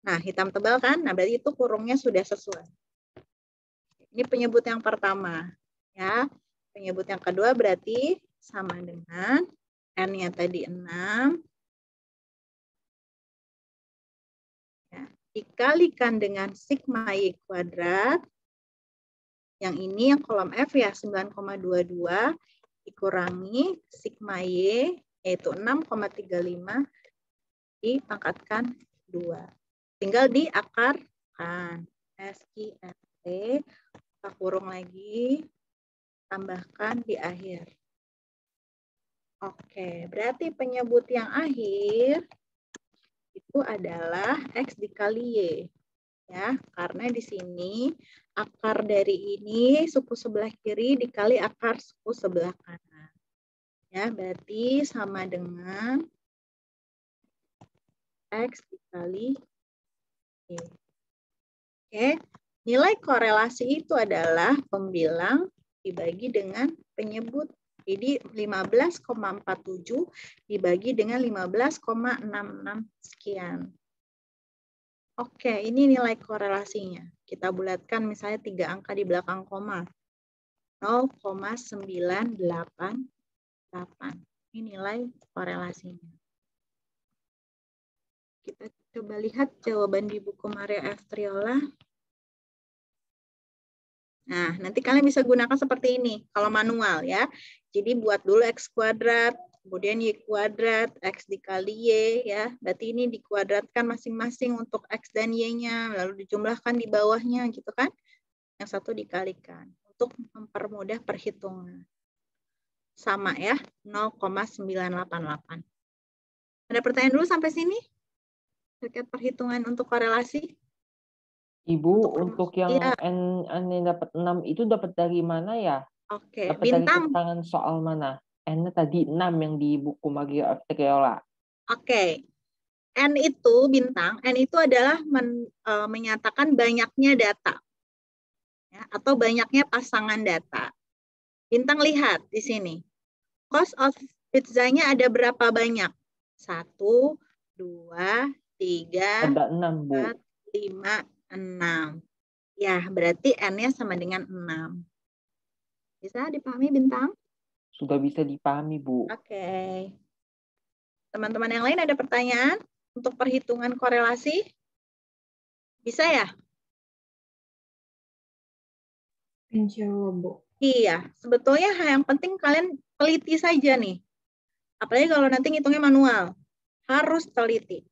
Nah, hitam tebal kan, nah berarti itu kurungnya sudah sesuai. Ini penyebut yang pertama. Ya, penyebut yang kedua berarti sama dengan N-nya tadi 6 dikalikan dengan sigma Y kuadrat. Yang ini yang kolom F ya, 9,22 dikurangi sigma Y, yaitu 6,35 dipangkatkan 2. Tinggal diakarkan. SIRT, kita kurung lagi, tambahkan di akhir. Oke, berarti penyebut yang akhir itu adalah X dikali Y. Ya, karena di sini akar dari ini suku sebelah kiri dikali akar suku sebelah kanan. Ya, berarti sama dengan X dikali Y. Oke, nilai korelasi itu adalah pembilang dibagi dengan penyebut. Jadi 15,47 dibagi dengan 15,66 sekian. Oke, ini nilai korelasinya. Kita bulatkan misalnya 3 angka di belakang koma. 0,988. Ini nilai korelasinya. Kita coba lihat jawaban di buku Maria F. Triola. Nah, nanti kalian bisa gunakan seperti ini. Kalau manual ya. Jadi buat dulu X kuadrat, kemudian Y kuadrat, X dikali Y ya. Berarti ini dikuadratkan masing-masing untuk X dan Y-nya. Lalu dijumlahkan di bawahnya gitu kan. Yang satu dikalikan. Untuk mempermudah perhitungan. Sama ya, 0,988. Ada pertanyaan dulu sampai sini? Terkait perhitungan untuk korelasi? Ibu, untuk yang iya. N yang dapat 6 itu dapat dari mana ya? Oke, Dapat dari bintang. keterangan soal mana? N-nya tadi 6 yang di buku Maria F. Triola. Oke. N itu bintang, N itu adalah menyatakan banyaknya data. Ya, atau banyaknya pasangan data. Bintang lihat di sini. Cost of pizzanya ada berapa banyak? 1, 2, 3, Ada 6, Bu. 4, 5, 6. Ya, berarti N-nya sama dengan 6. Bisa dipahami bintang? Sudah bisa dipahami, Bu. Oke. Teman-teman yang lain ada pertanyaan untuk perhitungan korelasi? Bisa ya? Insya Allah, Bu. Iya, sebetulnya yang penting kalian teliti saja nih. Apalagi kalau nanti ngitungnya manual. Harus teliti.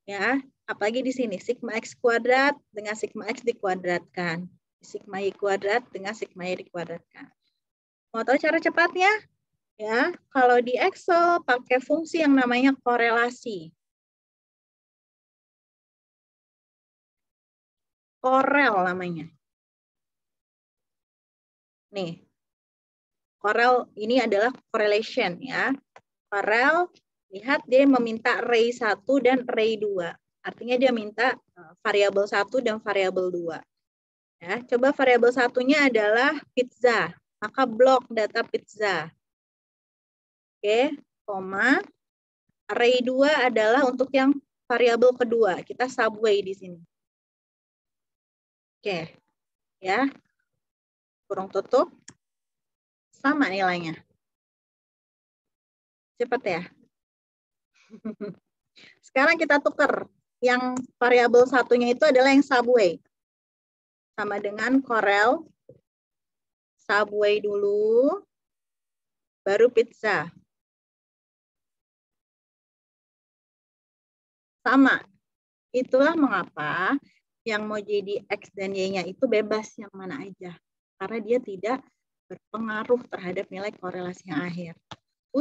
Ya, apalagi di sini sigma X kuadrat dengan sigma X dikuadratkan. Sigma Y kuadrat dengan sigma Y dikuadratkan. Mau tahu cara cepatnya? Ya, kalau di Excel pakai fungsi yang namanya korelasi. Korel namanya. Nih, korel ini adalah correlation ya. Korel, lihat dia meminta array 1 dan array 2. Artinya dia minta variabel 1 dan variabel 2. Ya, coba variabel satunya adalah pizza. Maka blok data pizza. Oke, koma. Array 2 adalah untuk yang variabel kedua. Kita subway di sini. Oke. Ya. Kurung tutup. Sama nilainya. Cepat ya. Sekarang kita tukar. Yang variabel satunya itu adalah yang subway. Sama dengan korel. Subway dulu. Baru pizza. Sama. Itulah mengapa yang mau jadi X dan Y-nya itu bebas yang mana aja. Karena dia tidak berpengaruh terhadap nilai korelasi yang akhir.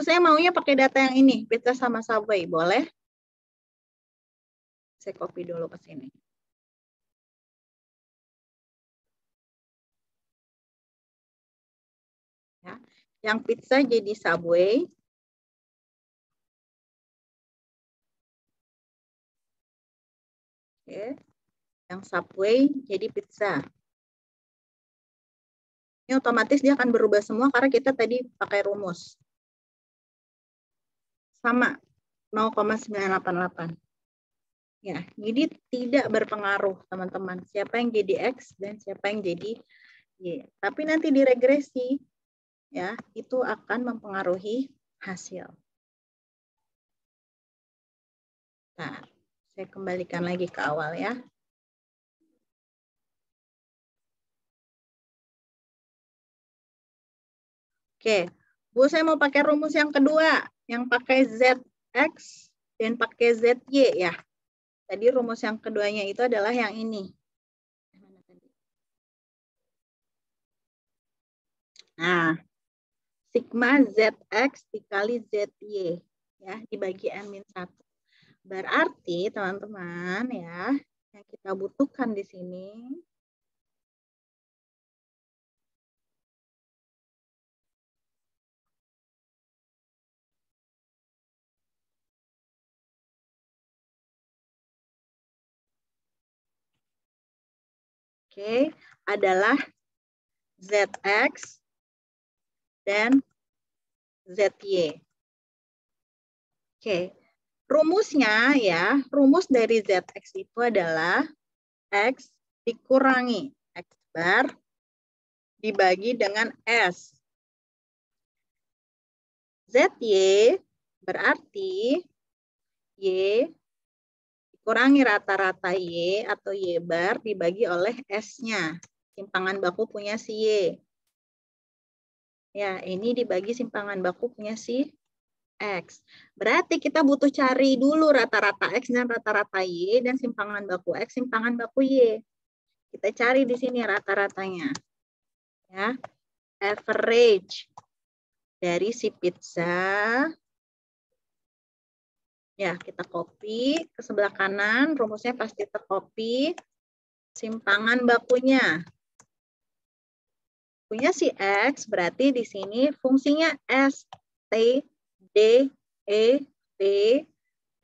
Saya maunya pakai data yang ini, pizza sama subway, boleh? Saya copy dulu ke sini. Ya. Yang pizza jadi subway. Oke. Yang subway jadi pizza. Ini otomatis dia akan berubah semua karena kita tadi pakai rumus. Sama 0,988. Ya, jadi tidak berpengaruh teman-teman. Siapa yang jadi X dan siapa yang jadi Y. Tapi nanti di regresi ya, itu akan mempengaruhi hasil. Nah, Saya kembalikan lagi ke awal ya. Oke, Bu, saya mau pakai rumus yang kedua, yang pakai ZX dan pakai ZY ya. Tadi rumus yang keduanya itu adalah yang ini. Nah, sigma ZX dikali ZY ya, dibagi N-1. Berarti teman-teman ya, yang kita butuhkan di sini adalah ZX dan ZY. Rumusnya ya, rumus dari ZX itu adalah X dikurangi X bar dibagi dengan S. ZY berarti Y dikurangi rata-rata Y atau Y bar dibagi oleh S-nya. Simpangan baku punya si Y. Ya, ini dibagi simpangan baku punya si X. Berarti kita butuh cari dulu rata-rata X dan rata-rata Y dan simpangan baku X, simpangan baku Y. Kita cari di sini rata-ratanya. Ya. Average dari si pizza. Ya, kita copy ke sebelah kanan, rumusnya pasti tercopy. Simpangan bakunya. Punya si X, berarti di sini fungsinya S, T, D, E, T,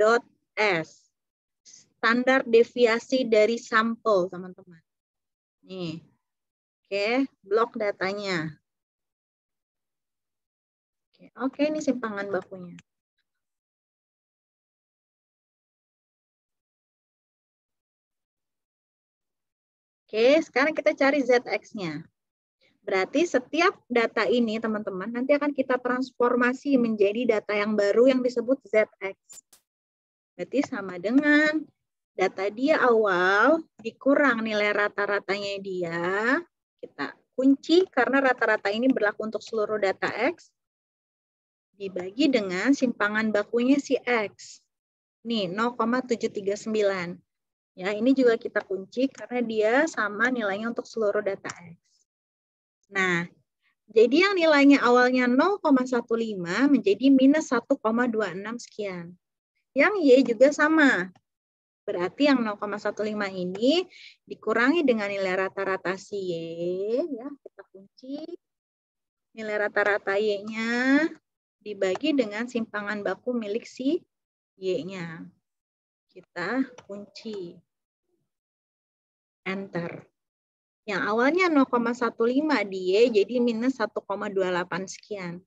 dot S. Standar deviasi dari sampel, teman-teman. Nih. Oke, blok datanya. Oke, ini simpangan bakunya. Oke, sekarang kita cari ZX-nya. Berarti setiap data ini, teman-teman, nanti akan kita transformasi menjadi data yang baru yang disebut ZX. Berarti sama dengan data dia awal dikurang nilai rata-ratanya dia. Kita kunci karena rata-rata ini berlaku untuk seluruh data X. Dibagi dengan simpangan bakunya si X. Nih, 0,739. Ya, ini juga kita kunci karena dia sama nilainya untuk seluruh data X. Nah, jadi yang nilainya awalnya 0,15 menjadi minus 1,26 sekian. Yang Y juga sama. Berarti yang 0,15 ini dikurangi dengan nilai rata-rata si Y. Ya, kita kunci. Nilai rata-rata Y-nya dibagi dengan simpangan baku milik si Y-nya. Kita kunci. Enter. Yang awalnya 0,15 di Y jadi minus 1,28 sekian.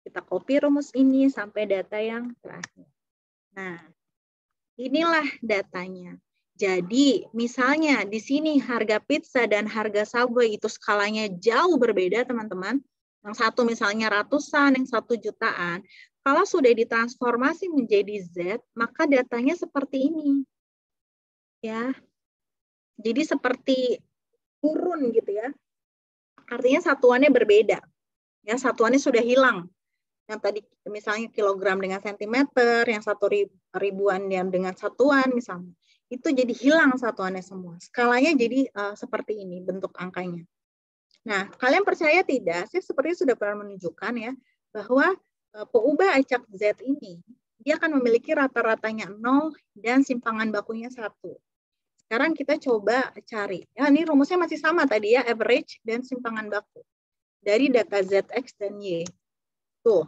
Kita copy rumus ini sampai data yang terakhir. Nah, inilah datanya. Jadi, misalnya di sini harga pizza dan harga Subway itu skalanya jauh berbeda, teman-teman. Yang satu misalnya ratusan, yang satu jutaan. Kalau sudah ditransformasi menjadi Z, maka datanya seperti ini. Ya. Jadi seperti turun gitu ya. Artinya satuannya berbeda. Ya, satuannya sudah hilang. Yang tadi misalnya kilogram dengan sentimeter, yang 1 ribuan yang dengan satuan misalnya. Itu jadi hilang satuannya semua. Skalanya jadi seperti ini bentuk angkanya. Nah, kalian percaya tidak? Saya sepertinya sudah pernah menunjukkan ya bahwa peubah acak Z ini dia akan memiliki rata-ratanya 0 dan simpangan bakunya 1. Sekarang kita coba cari. Ya, ini rumusnya masih sama tadi ya, average dan simpangan baku. Dari data ZX dan Y. Tuh.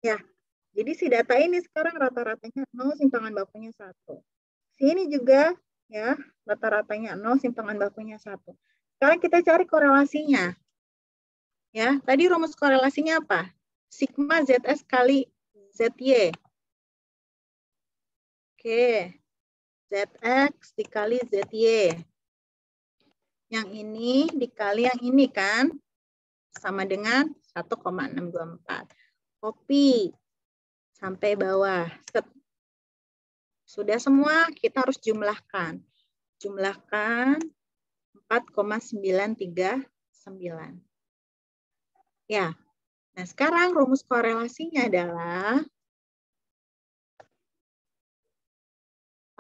Ya, jadi si data ini sekarang rata-ratanya 0, simpangan bakunya 1. Sini juga ya, rata-ratanya 0, simpangan bakunya 1. Sekarang kita cari korelasinya. Ya, tadi rumus korelasinya apa? Sigma ZS kali ZY. Oke. ZX dikali ZY. Yang ini dikali yang ini kan sama dengan 1,624. Copy sampai bawah. Set. Sudah semua, kita harus jumlahkan. Jumlahkan 4,939. Ya. Nah, sekarang rumus korelasinya adalah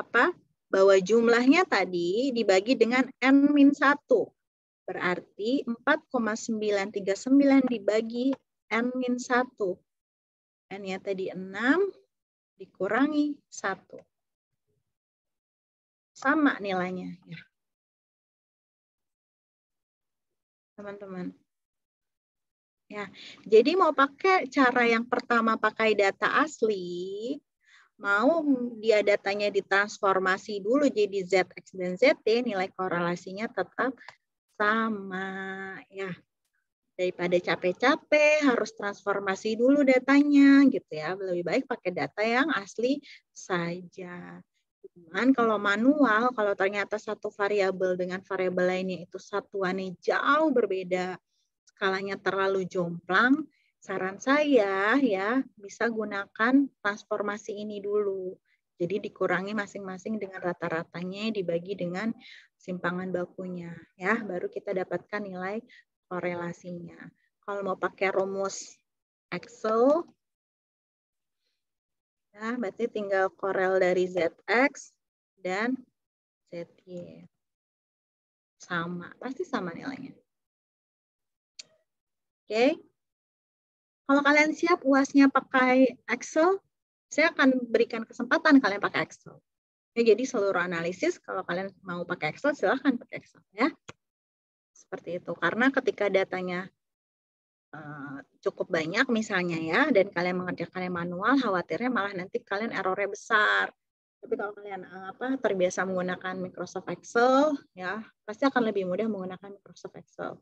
apa? Bahwa jumlahnya tadi dibagi dengan N-1. Berarti 4,939 dibagi N-1. N-nya tadi 6 dikurangi 1. Sama nilainya. Ya. Teman-teman. Ya, jadi mau pakai cara yang pertama pakai data asli, mau dia datanya ditransformasi dulu jadi ZX dan ZT, nilai korelasinya tetap sama. Ya, daripada capek-capek harus transformasi dulu datanya gitu ya. Lebih baik pakai data yang asli saja. Cuman kalau manual, kalau ternyata satu variabel dengan variabel lainnya itu satuannya jauh berbeda, skalanya terlalu jomplang, saran saya ya bisa gunakan transformasi ini dulu. Jadi dikurangi masing-masing dengan rata-ratanya dibagi dengan simpangan bakunya ya, baru kita dapatkan nilai korelasinya. Kalau mau pakai rumus Excel ya, berarti tinggal korel dari ZX dan ZY. Sama, pasti sama nilainya. Oke, kalau kalian siap UASnya pakai Excel, saya akan berikan kesempatan kalian pakai Excel. Ya, jadi seluruh analisis, kalau kalian mau pakai Excel, silahkan pakai Excel. Ya. Seperti itu, karena ketika datanya cukup banyak misalnya ya, dan kalian mengerjakannya manual, khawatirnya malah nanti kalian errornya besar. Tapi kalau kalian terbiasa menggunakan Microsoft Excel, ya pasti akan lebih mudah menggunakan Microsoft Excel.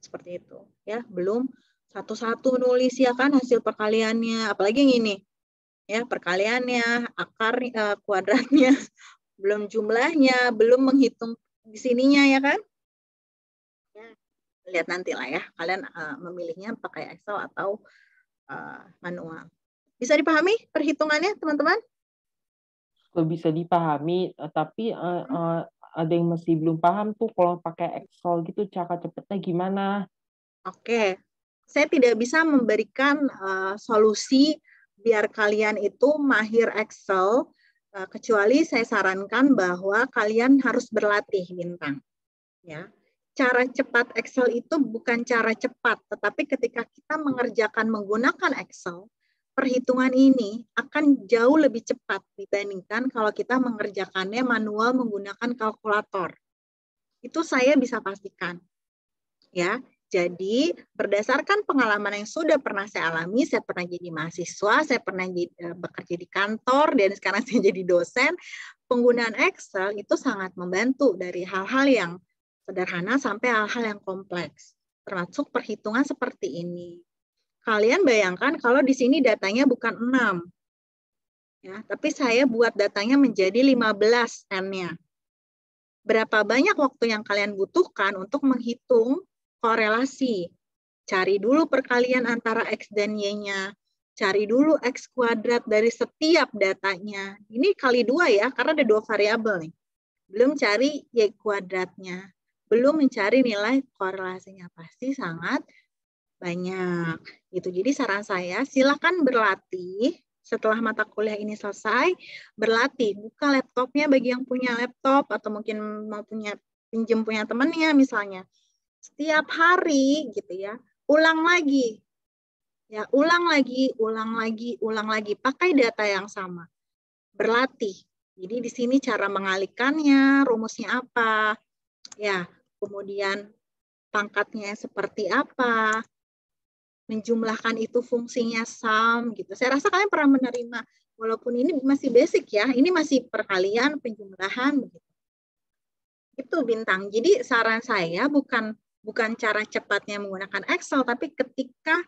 Seperti itu ya, belum satu-satu nulis ya kan hasil perkaliannya, apalagi yang ini ya, perkaliannya, akar kuadratnya, belum jumlahnya, belum menghitung di sininya ya kan ya, lihat nanti lah ya kalian memilihnya pakai Excel atau manual. Bisa dipahami perhitungannya teman-teman? Bisa dipahami, tapi ada yang masih belum paham tuh kalau pakai Excel gitu cara cepetnya gimana? Oke, saya tidak bisa memberikan solusi biar kalian itu mahir Excel, kecuali saya sarankan bahwa kalian harus berlatih Bintang. Ya, cara cepat Excel itu bukan cara cepat, tetapi ketika kita mengerjakan menggunakan Excel, perhitungan ini akan jauh lebih cepat dibandingkan kalau kita mengerjakannya manual menggunakan kalkulator. Itu saya bisa pastikan. Ya, jadi berdasarkan pengalaman yang sudah pernah saya alami, saya pernah jadi mahasiswa, saya pernah bekerja di kantor, dan sekarang saya jadi dosen, penggunaan Excel itu sangat membantu dari hal-hal yang sederhana sampai hal-hal yang kompleks, termasuk perhitungan seperti ini. Kalian bayangkan kalau di sini datanya bukan 6, ya, tapi saya buat datanya menjadi 15 N-nya. Berapa banyak waktu yang kalian butuhkan untuk menghitung korelasi? Cari dulu perkalian antara X dan Y-nya. Cari dulu X kuadrat dari setiap datanya. Ini kali 2 ya, karena ada 2 variabel nih. Belum cari Y kuadratnya. Belum mencari nilai korelasinya. Pasti sangat banyak. Gitu. Jadi saran saya, silakan berlatih. Setelah mata kuliah ini selesai, berlatih. Buka laptopnya bagi yang punya laptop, atau mungkin mau pinjam punya temannya misalnya. Setiap hari gitu ya, ulang lagi. Ya, ulang lagi, ulang lagi, ulang lagi. Pakai data yang sama. Berlatih. Jadi di sini cara mengalihkannya, rumusnya apa. Ya, kemudian pangkatnya seperti apa. Menjumlahkan itu fungsinya sum gitu. Saya rasa kalian pernah menerima, walaupun ini masih basic ya, ini masih perkalian, penjumlahan begitu. Itu Bintang. Jadi saran saya bukan cara cepatnya menggunakan Excel, tapi ketika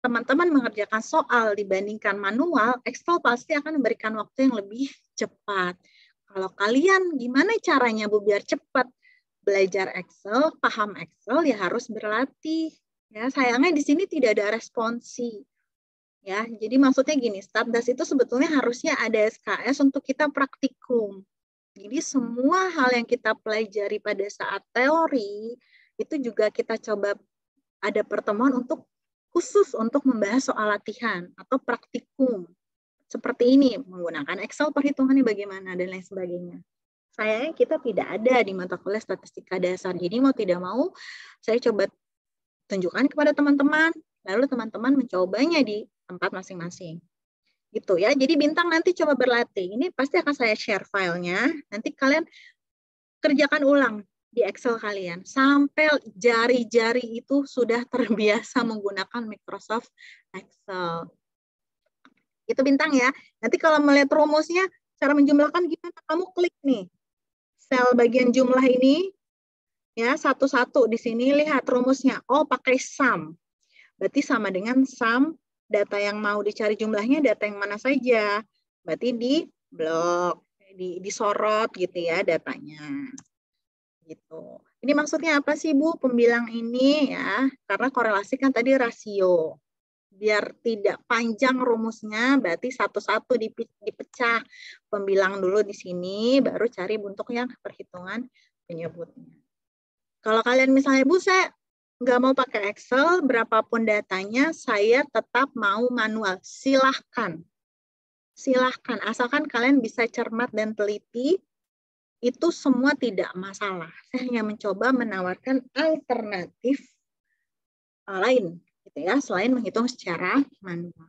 teman-teman mengerjakan soal dibandingkan manual, Excel pasti akan memberikan waktu yang lebih cepat. Kalau kalian gimana caranya Bu biar cepat belajar Excel, paham Excel, ya harus berlatih. Ya, sayangnya di sini tidak ada responsi. Ya, jadi maksudnya gini, Statdas itu sebetulnya harusnya ada SKS untuk kita praktikum. Jadi semua hal yang kita pelajari pada saat teori itu juga kita coba ada pertemuan untuk khusus untuk membahas soal latihan atau praktikum. Seperti ini, menggunakan Excel perhitungannya bagaimana dan lain sebagainya. Sayangnya kita tidak ada di mata kuliah statistika dasar. Jadi mau tidak mau saya coba tunjukkan kepada teman-teman, lalu teman-teman mencobanya di tempat masing-masing. Gitu ya. Jadi Bintang nanti coba berlatih. Ini pasti akan saya share filenya. Nanti kalian kerjakan ulang di Excel kalian sampai jari-jari itu sudah terbiasa menggunakan Microsoft Excel. Itu Bintang ya. Nanti kalau melihat rumusnya, cara menjumlahkan gimana? Kamu klik nih sel bagian jumlah ini, ya satu-satu di sini lihat rumusnya. Oh, pakai sum. Berarti sama dengan sum data yang mau dicari jumlahnya, data yang mana saja. Berarti di blok, disorot gitu ya datanya. Gitu. Ini maksudnya apa sih Bu? Pembilang ini ya, karena korelasi kan tadi rasio. Biar tidak panjang rumusnya, berarti satu-satu dipecah. Pembilang dulu di sini, baru cari bentuk yang perhitungan penyebutnya. Kalau kalian misalnya, Bu, saya nggak mau pakai Excel, berapapun datanya, saya tetap mau manual. Silahkan. Silahkan, asalkan kalian bisa cermat dan teliti, itu semua tidak masalah. Saya hanya mencoba menawarkan alternatif lain. Gitu ya, selain menghitung secara manual.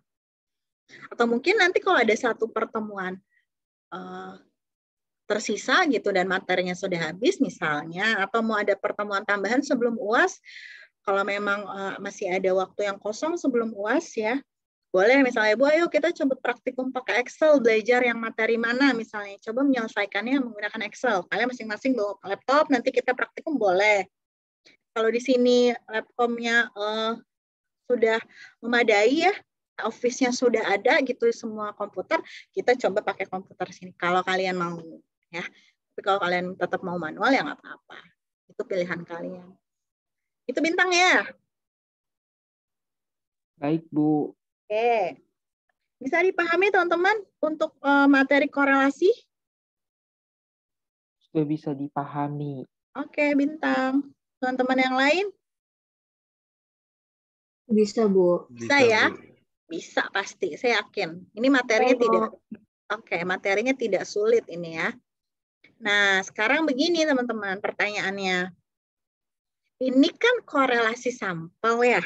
Atau mungkin nanti kalau ada satu pertemuan tersisa gitu dan materinya sudah habis misalnya, atau mau ada pertemuan tambahan sebelum UAS, kalau memang masih ada waktu yang kosong sebelum UAS ya, boleh misalnya Bu, ayo kita coba praktikum pakai Excel, belajar yang materi mana misalnya, coba menyelesaikannya menggunakan Excel. Kalian masing-masing bawa laptop, nanti kita praktikum boleh. Kalau di sini laptopnya sudah memadai ya, office-nya sudah ada gitu semua komputer, kita coba pakai komputer sini kalau kalian mau ya. Tapi kalau kalian tetap mau manual ya nggak apa-apa. Itu pilihan kalian. Itu Bintang ya. Baik, Bu. Oke. Bisa dipahami teman-teman untuk materi korelasi? Sudah bisa dipahami. Oke, Bintang. Teman-teman yang lain? Bisa, Bu. Bisa ya? Bu. Bisa pasti, saya yakin. Ini materinya materinya tidak sulit ini ya. Nah, sekarang begini teman-teman pertanyaannya. Ini kan korelasi sampel ya.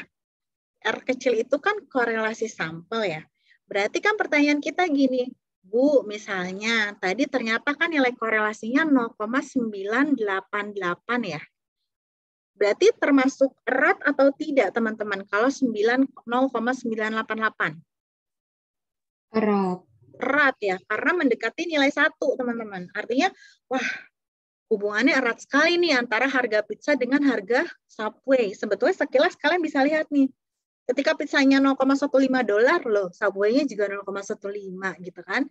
R kecil itu kan korelasi sampel ya. Berarti kan pertanyaan kita gini, Bu, misalnya tadi ternyata kan nilai korelasinya 0,988 ya. Berarti termasuk erat atau tidak teman-teman kalau 0,988? Erat. Erat ya, karena mendekati nilai 1 teman-teman. Artinya, wah hubungannya erat sekali nih antara harga pizza dengan harga Subway. Sebetulnya sekilas kalian bisa lihat nih, ketika pizzanya $0,15 loh, Subway-nya juga 0,15 gitu kan.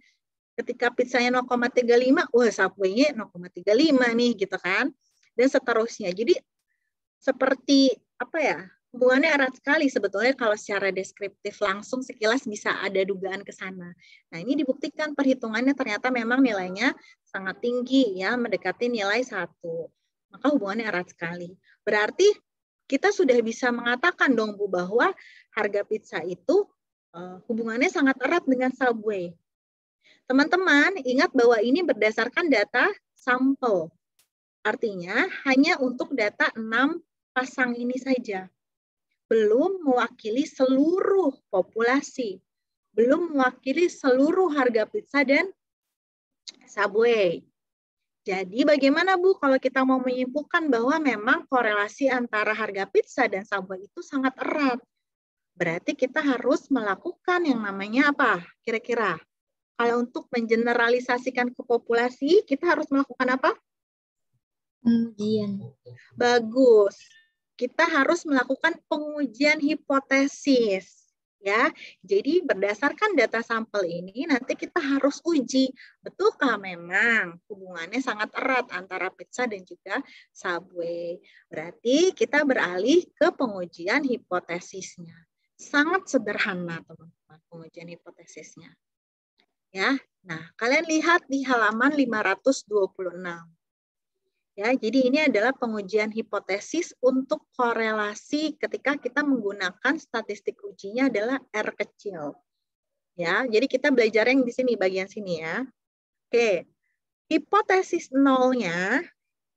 Ketika pizzanya 0,35, wah Subway-nya 0,35 nih gitu kan. Dan seterusnya. Jadi seperti apa ya? Hubungannya erat sekali sebetulnya kalau secara deskriptif langsung sekilas bisa ada dugaan ke sana. Nah, ini dibuktikan perhitungannya ternyata memang nilainya sangat tinggi ya, mendekati nilai 1. Maka hubungannya erat sekali. Berarti kita sudah bisa mengatakan dong Bu bahwa harga pizza itu hubungannya sangat erat dengan Subway. Teman-teman ingat bahwa ini berdasarkan data sampel. Artinya hanya untuk data 6 pasang ini saja. Belum mewakili seluruh populasi. Belum mewakili seluruh harga pizza dan Subway. Jadi bagaimana Bu kalau kita mau menyimpulkan bahwa memang korelasi antara harga pizza dan Subway itu sangat erat? Berarti kita harus melakukan yang namanya apa? Kira-kira kalau untuk mengeneralisasikan ke populasi, kita harus melakukan apa? Pengujian. Bagus. Kita harus melakukan pengujian hipotesis. Ya, jadi berdasarkan data sampel ini nanti kita harus uji betulkah memang hubungannya sangat erat antara pizza dan juga Subway. Berarti kita beralih ke pengujian hipotesisnya. Sangat sederhana, teman-teman, pengujian hipotesisnya. Ya, nah kalian lihat di halaman 526. Ya, jadi ini adalah pengujian hipotesis untuk korelasi ketika kita menggunakan statistik ujinya adalah R kecil. Ya, jadi kita belajar yang di sini, bagian sini ya. Oke, hipotesis nolnya,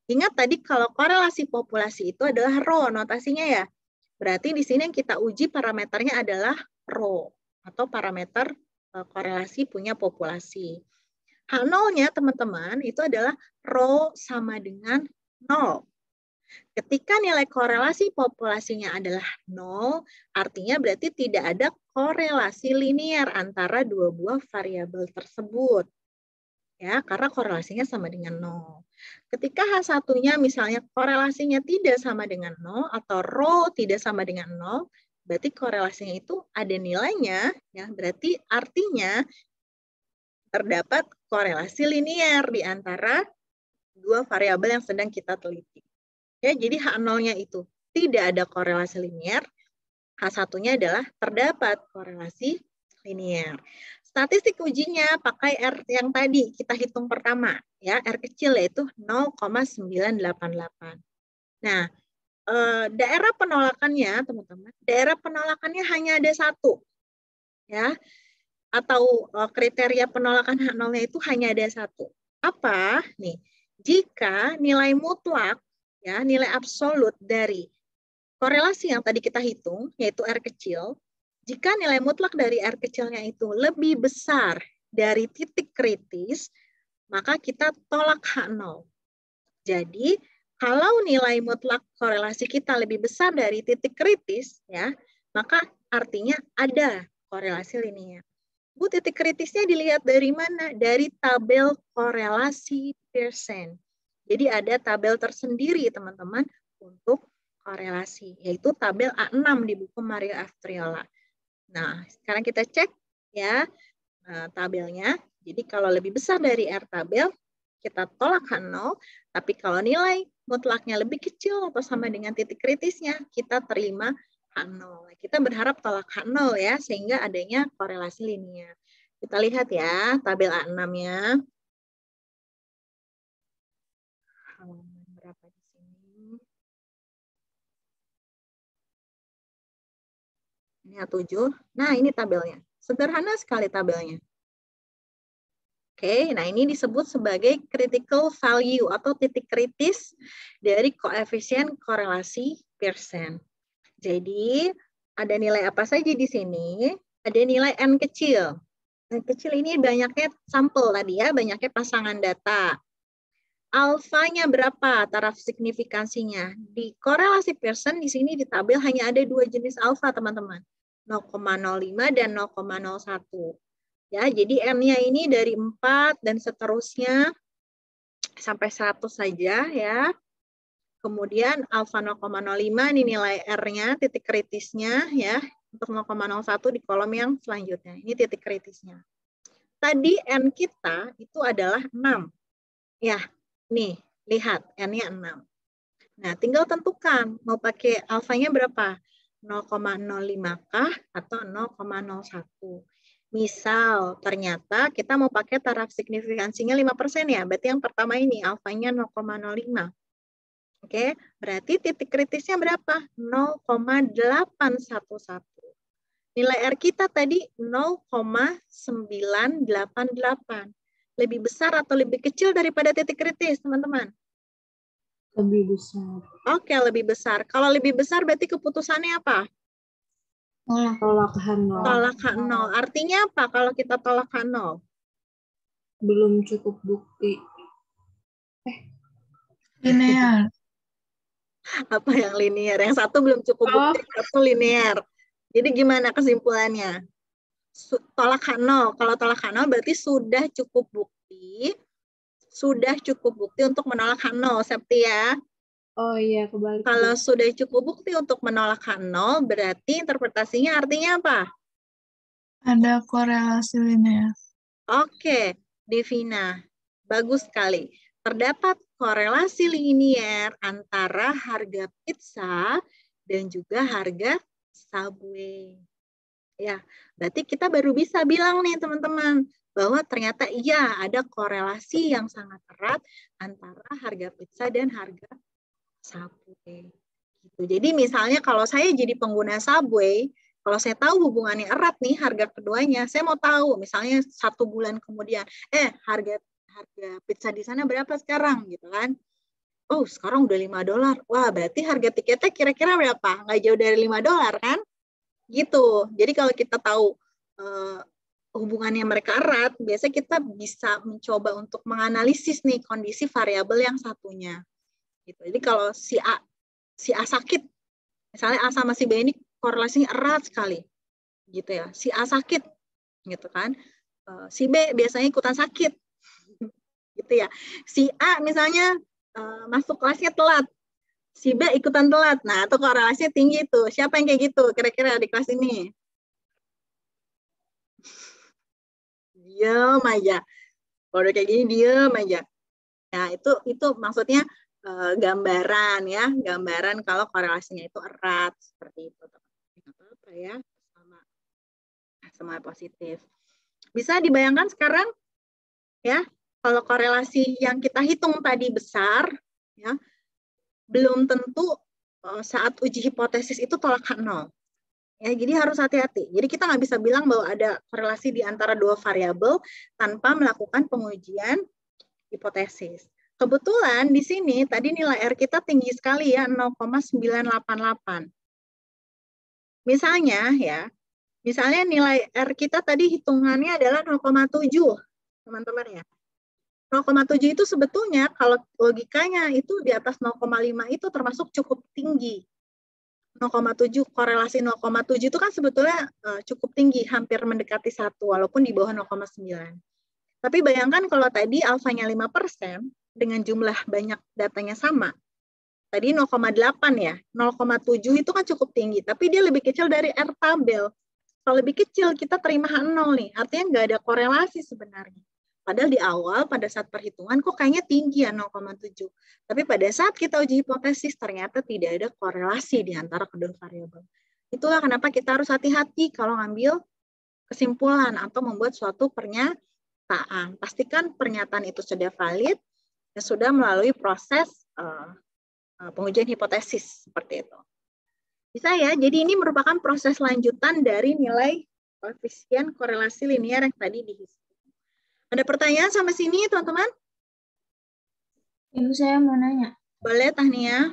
ingat tadi kalau korelasi populasi itu adalah rho notasinya ya. Berarti di sini yang kita uji parameternya adalah rho atau parameter korelasi punya populasi. H0-nya teman-teman itu adalah rho sama dengan 0. Ketika nilai korelasi populasinya adalah 0, artinya berarti tidak ada korelasi linear antara dua buah variabel tersebut. Ya, karena korelasinya sama dengan 0. Ketika H1-nya misalnya korelasinya tidak sama dengan 0 atau rho tidak sama dengan 0, berarti korelasinya itu ada nilainya, ya. Berarti artinya terdapat korelasi linear di antara dua variabel yang sedang kita teliti. Ya, jadi H0-nya itu tidak ada korelasi linear, H1-nya adalah terdapat korelasi linear. Statistik ujinya pakai R yang tadi kita hitung pertama, ya, R kecil yaitu 0,988. Nah, daerah penolakannya, teman-teman, daerah penolakannya hanya ada satu, ya, atau kriteria penolakan H0-nya itu hanya ada satu. Apa? Nih, jika nilai mutlak, ya, nilai absolut dari korelasi yang tadi kita hitung, yaitu R kecil, jika nilai mutlak dari R kecilnya itu lebih besar dari titik kritis, maka kita tolak H0. Jadi, kalau nilai mutlak korelasi kita lebih besar dari titik kritis, ya, maka artinya ada korelasi linear. Bu, titik kritisnya dilihat dari mana? Dari tabel korelasi Pearson. Jadi ada tabel tersendiri, teman-teman, untuk korelasi, yaitu tabel A6 di buku Mario F. Triola. Nah, sekarang kita cek ya tabelnya. Jadi kalau lebih besar dari R tabel, kita tolak H0, tapi kalau nilai mutlaknya lebih kecil atau sama dengan titik kritisnya, kita terima H0. Kita berharap tolak H0 ya, sehingga adanya korelasi linear. Kita lihat ya, tabel A6-nya. Halaman berapa di sini? Ini A7. Nah, ini tabelnya. Sederhana sekali tabelnya. Oke, nah ini disebut sebagai critical value atau titik kritis dari koefisien korelasi Pearson. Jadi, ada nilai apa saja di sini? Ada nilai N kecil. N kecil ini banyaknya sampel tadi ya, banyaknya pasangan data. Alfanya berapa taraf signifikansinya? Di korelasi Pearson di sini di tabel hanya ada dua jenis alfa, teman-teman. 0,05 dan 0,01. Ya, jadi N-nya ini dari 4 dan seterusnya sampai 100 saja ya. Kemudian alfa 0,05 ini nilai R-nya, titik kritisnya ya. Untuk 0,01 di kolom yang selanjutnya. Ini titik kritisnya. Tadi N kita itu adalah 6. Ya, nih, lihat N-nya 6. Nah, tinggal tentukan mau pakai alfanya berapa? 0,05 kah atau 0,01. Misal, ternyata kita mau pakai taraf signifikansinya 5% ya. Berarti yang pertama ini, alfanya 0,05. Oke, berarti titik kritisnya berapa? 0,811. Nilai R kita tadi 0,988. Lebih besar atau lebih kecil daripada titik kritis, teman-teman? Lebih besar. Oke, lebih besar. Kalau lebih besar berarti keputusannya apa? Tolak H0. Tolak H0. Artinya apa kalau kita tolak H0? Belum cukup bukti. Linear. Apa yang linear? Yang satu belum cukup bukti, satu linear. Jadi gimana kesimpulannya? Tolak H0. Kalau tolak H0 berarti sudah cukup bukti. Sudah cukup bukti untuk menolak H0, Septi ya. Oh iya, kebalik. Kalau sudah cukup bukti untuk menolak H0, berarti interpretasinya artinya apa? Ada korelasi linear. Oke, Devina. Bagus sekali. Terdapat korelasi linear antara harga pizza dan juga harga Subway. Ya, berarti kita baru bisa bilang nih teman-teman bahwa ternyata iya ada korelasi yang sangat erat antara harga pizza dan harga Subway. Gitu. Jadi misalnya kalau saya jadi pengguna Subway, kalau saya tahu hubungannya erat nih harga keduanya, saya mau tahu misalnya 1 bulan kemudian, harga pizza di sana berapa sekarang gitu kan? Oh sekarang udah $5. Wah berarti harga tiketnya kira-kira berapa? Nggak jauh dari $5 kan? Gitu. Jadi kalau kita tahu hubungannya mereka erat, biasanya kita bisa mencoba untuk menganalisis nih kondisi variabel yang satunya. Gitu. Jadi kalau si A sakit, misalnya A sama si B ini korelasinya erat sekali, gitu ya. Si A sakit, gitu kan. Si B biasanya ikutan sakit, gitu ya. Si A misalnya masuk kelasnya telat, si B ikutan telat. Nah, itu korelasinya tinggi tuh. Siapa yang kayak gitu kira-kira di kelas ini? Diam aja. Kalau udah kayak gini diam aja. Nah, itu maksudnya gambaran ya, gambaran kalau korelasinya itu erat seperti itu. Tidak apa-apa ya, sama positif. Bisa dibayangkan sekarang ya, kalau korelasi yang kita hitung tadi besar ya, belum tentu saat uji hipotesis itu tolakan 0. Ya, jadi harus hati-hati. Jadi kita nggak bisa bilang bahwa ada korelasi di antara dua variabel tanpa melakukan pengujian hipotesis. Kebetulan di sini tadi nilai R kita tinggi sekali ya, 0,988. Misalnya nilai R kita tadi hitungannya adalah 0,7, teman-teman ya. 0,7 itu sebetulnya kalau logikanya itu di atas 0,5 itu termasuk cukup tinggi. 0,7, korelasi 0,7 itu kan sebetulnya cukup tinggi, hampir mendekati 1, walaupun di bawah 0,9. Tapi bayangkan kalau tadi alfanya 5%, dengan jumlah banyak datanya sama, tadi 0,8 ya, 0,7 itu kan cukup tinggi, tapi dia lebih kecil dari R tabel. Kalau lebih kecil, kita terima 0 nih, artinya nggak ada korelasi sebenarnya. Padahal di awal pada saat perhitungan kok kayaknya tinggi ya 0,7. Tapi pada saat kita uji hipotesis ternyata tidak ada korelasi di antara kedua variabel. Itulah kenapa kita harus hati-hati kalau ngambil kesimpulan atau membuat suatu pernyataan. Pastikan pernyataan itu sudah valid dan sudah melalui proses pengujian hipotesis seperti itu. Bisa ya, jadi ini merupakan proses lanjutan dari nilai koefisien korelasi linear yang tadi dihitung. Ada pertanyaan sampai sini, teman-teman? Ibu, saya mau nanya. Boleh, Tahnia.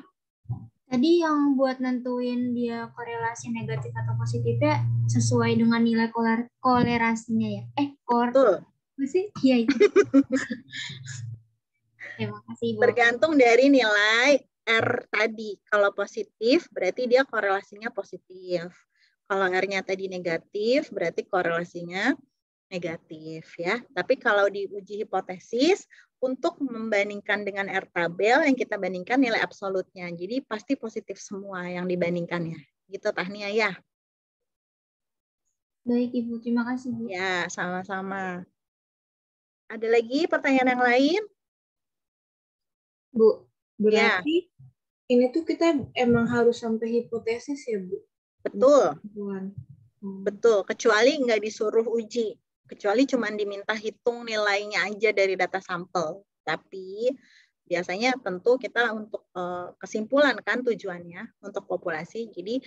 Tadi yang buat nentuin dia korelasi negatif atau positifnya sesuai dengan nilai korelasinya ya? Betul. Masih? Iya, itu. Terima kasih, Ibu. Tergantung dari nilai R tadi. Kalau positif, berarti dia korelasinya positif. Kalau R-nya tadi negatif, berarti korelasinya negatif ya. Tapi kalau di uji hipotesis untuk membandingkan dengan R tabel yang kita bandingkan nilai absolutnya. Jadi pasti positif semua yang dibandingkannya. Gitu Tahnia ya. Baik Ibu, terima kasih Bu. Ya, sama-sama. Ada lagi pertanyaan yang lain? Bu, berarti ini tuh kita emang harus sampai hipotesis ya Bu? Betul. Betul, kecuali nggak disuruh uji. Kecuali cuma diminta hitung nilainya aja dari data sampel. Tapi biasanya tentu kita untuk kesimpulan kan tujuannya untuk populasi, jadi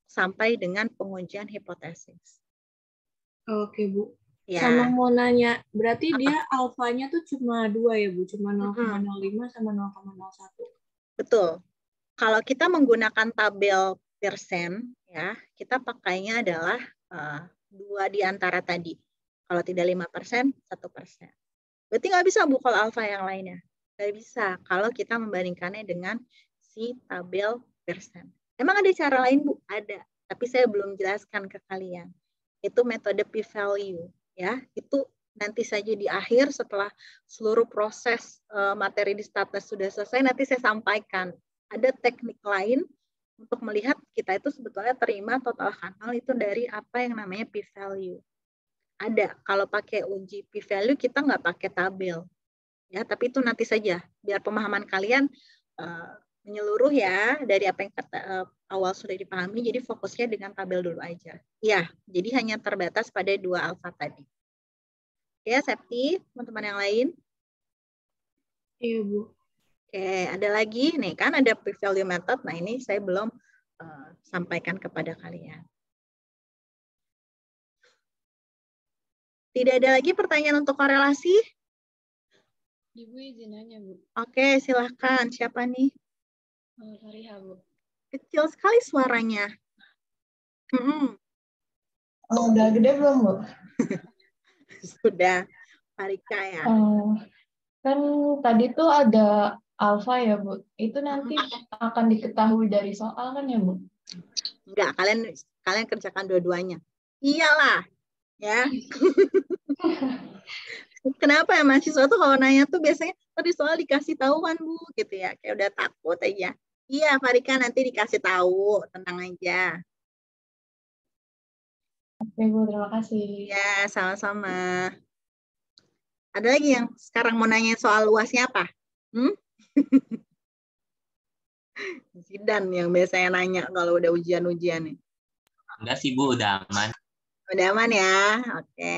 sampai dengan pengujian hipotesis. Oke Bu. Ya. Sama mau nanya, berarti dia alfanya tuh cuma 2 ya Bu? Cuma 0,05 sama 0,01? Betul. Kalau kita menggunakan tabel persen, ya kita pakainya adalah 2 di antara tadi. Kalau tidak 5%, 1%. Berarti nggak bisa Bu kalau alfa yang lainnya. Nggak bisa kalau kita membandingkannya dengan si tabel persen. Emang ada cara lain Bu? Ada. Tapi saya belum jelaskan ke kalian. Itu metode p-value. Ya, itu nanti saja di akhir setelah seluruh proses materi di status sudah selesai, nanti saya sampaikan. Ada teknik lain untuk melihat kita itu sebetulnya terima total kanal itu dari apa yang namanya p-value. Ada, kalau pakai uji p-value kita nggak pakai tabel. Ya, tapi itu nanti saja, biar pemahaman kalian menyeluruh ya, dari apa yang awal sudah dipahami, jadi fokusnya dengan tabel dulu aja. Ya, jadi hanya terbatas pada 2 alfa tadi. Ya, Septi, teman-teman yang lain? Iya, Bu. Oke, ada lagi nih kan ada pre-value method. Nah, ini saya belum sampaikan kepada kalian. Tidak ada lagi pertanyaan untuk korelasi? Ibu izin nanya, Bu. Oke, silahkan. Siapa nih? Fariha, Bu. Kecil sekali suaranya. Udah gede belum, Bu? Sudah. Farika ya. Kan tadi tuh ada alfa ya, Bu. Itu nanti akan diketahui dari soal kan ya, Bu? Enggak, kalian kerjakan dua-duanya. Iyalah, ya. Kenapa ya mahasiswa tuh kalau nanya tuh biasanya tadi soal dikasih tahuan, Bu, gitu ya. Kayak udah takut aja. Iya, Farika nanti dikasih tahu, tenang aja. Oke, Bu, terima kasih. Ya, sama-sama. Ada lagi yang sekarang mau nanya soal luasnya apa? Zidan yang biasanya nanya kalau udah ujian-ujian nih. Enggak sih, Bu, udah aman. Udah aman ya? Oke.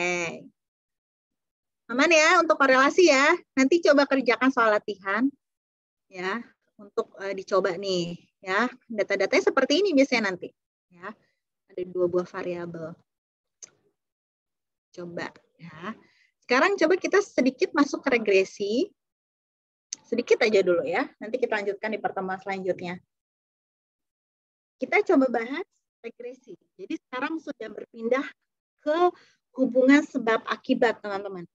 Aman ya untuk korelasi ya. Nanti coba kerjakan soal latihan ya untuk dicoba nih ya. Data-datanya seperti ini biasanya nanti ya. Ada 2 buah variabel. Coba ya. Sekarang coba kita sedikit masuk ke regresi. Sedikit aja dulu ya. Nanti kita lanjutkan di pertemuan selanjutnya. Kita coba bahas regresi. Jadi sekarang sudah berpindah ke hubungan sebab akibat, teman-teman.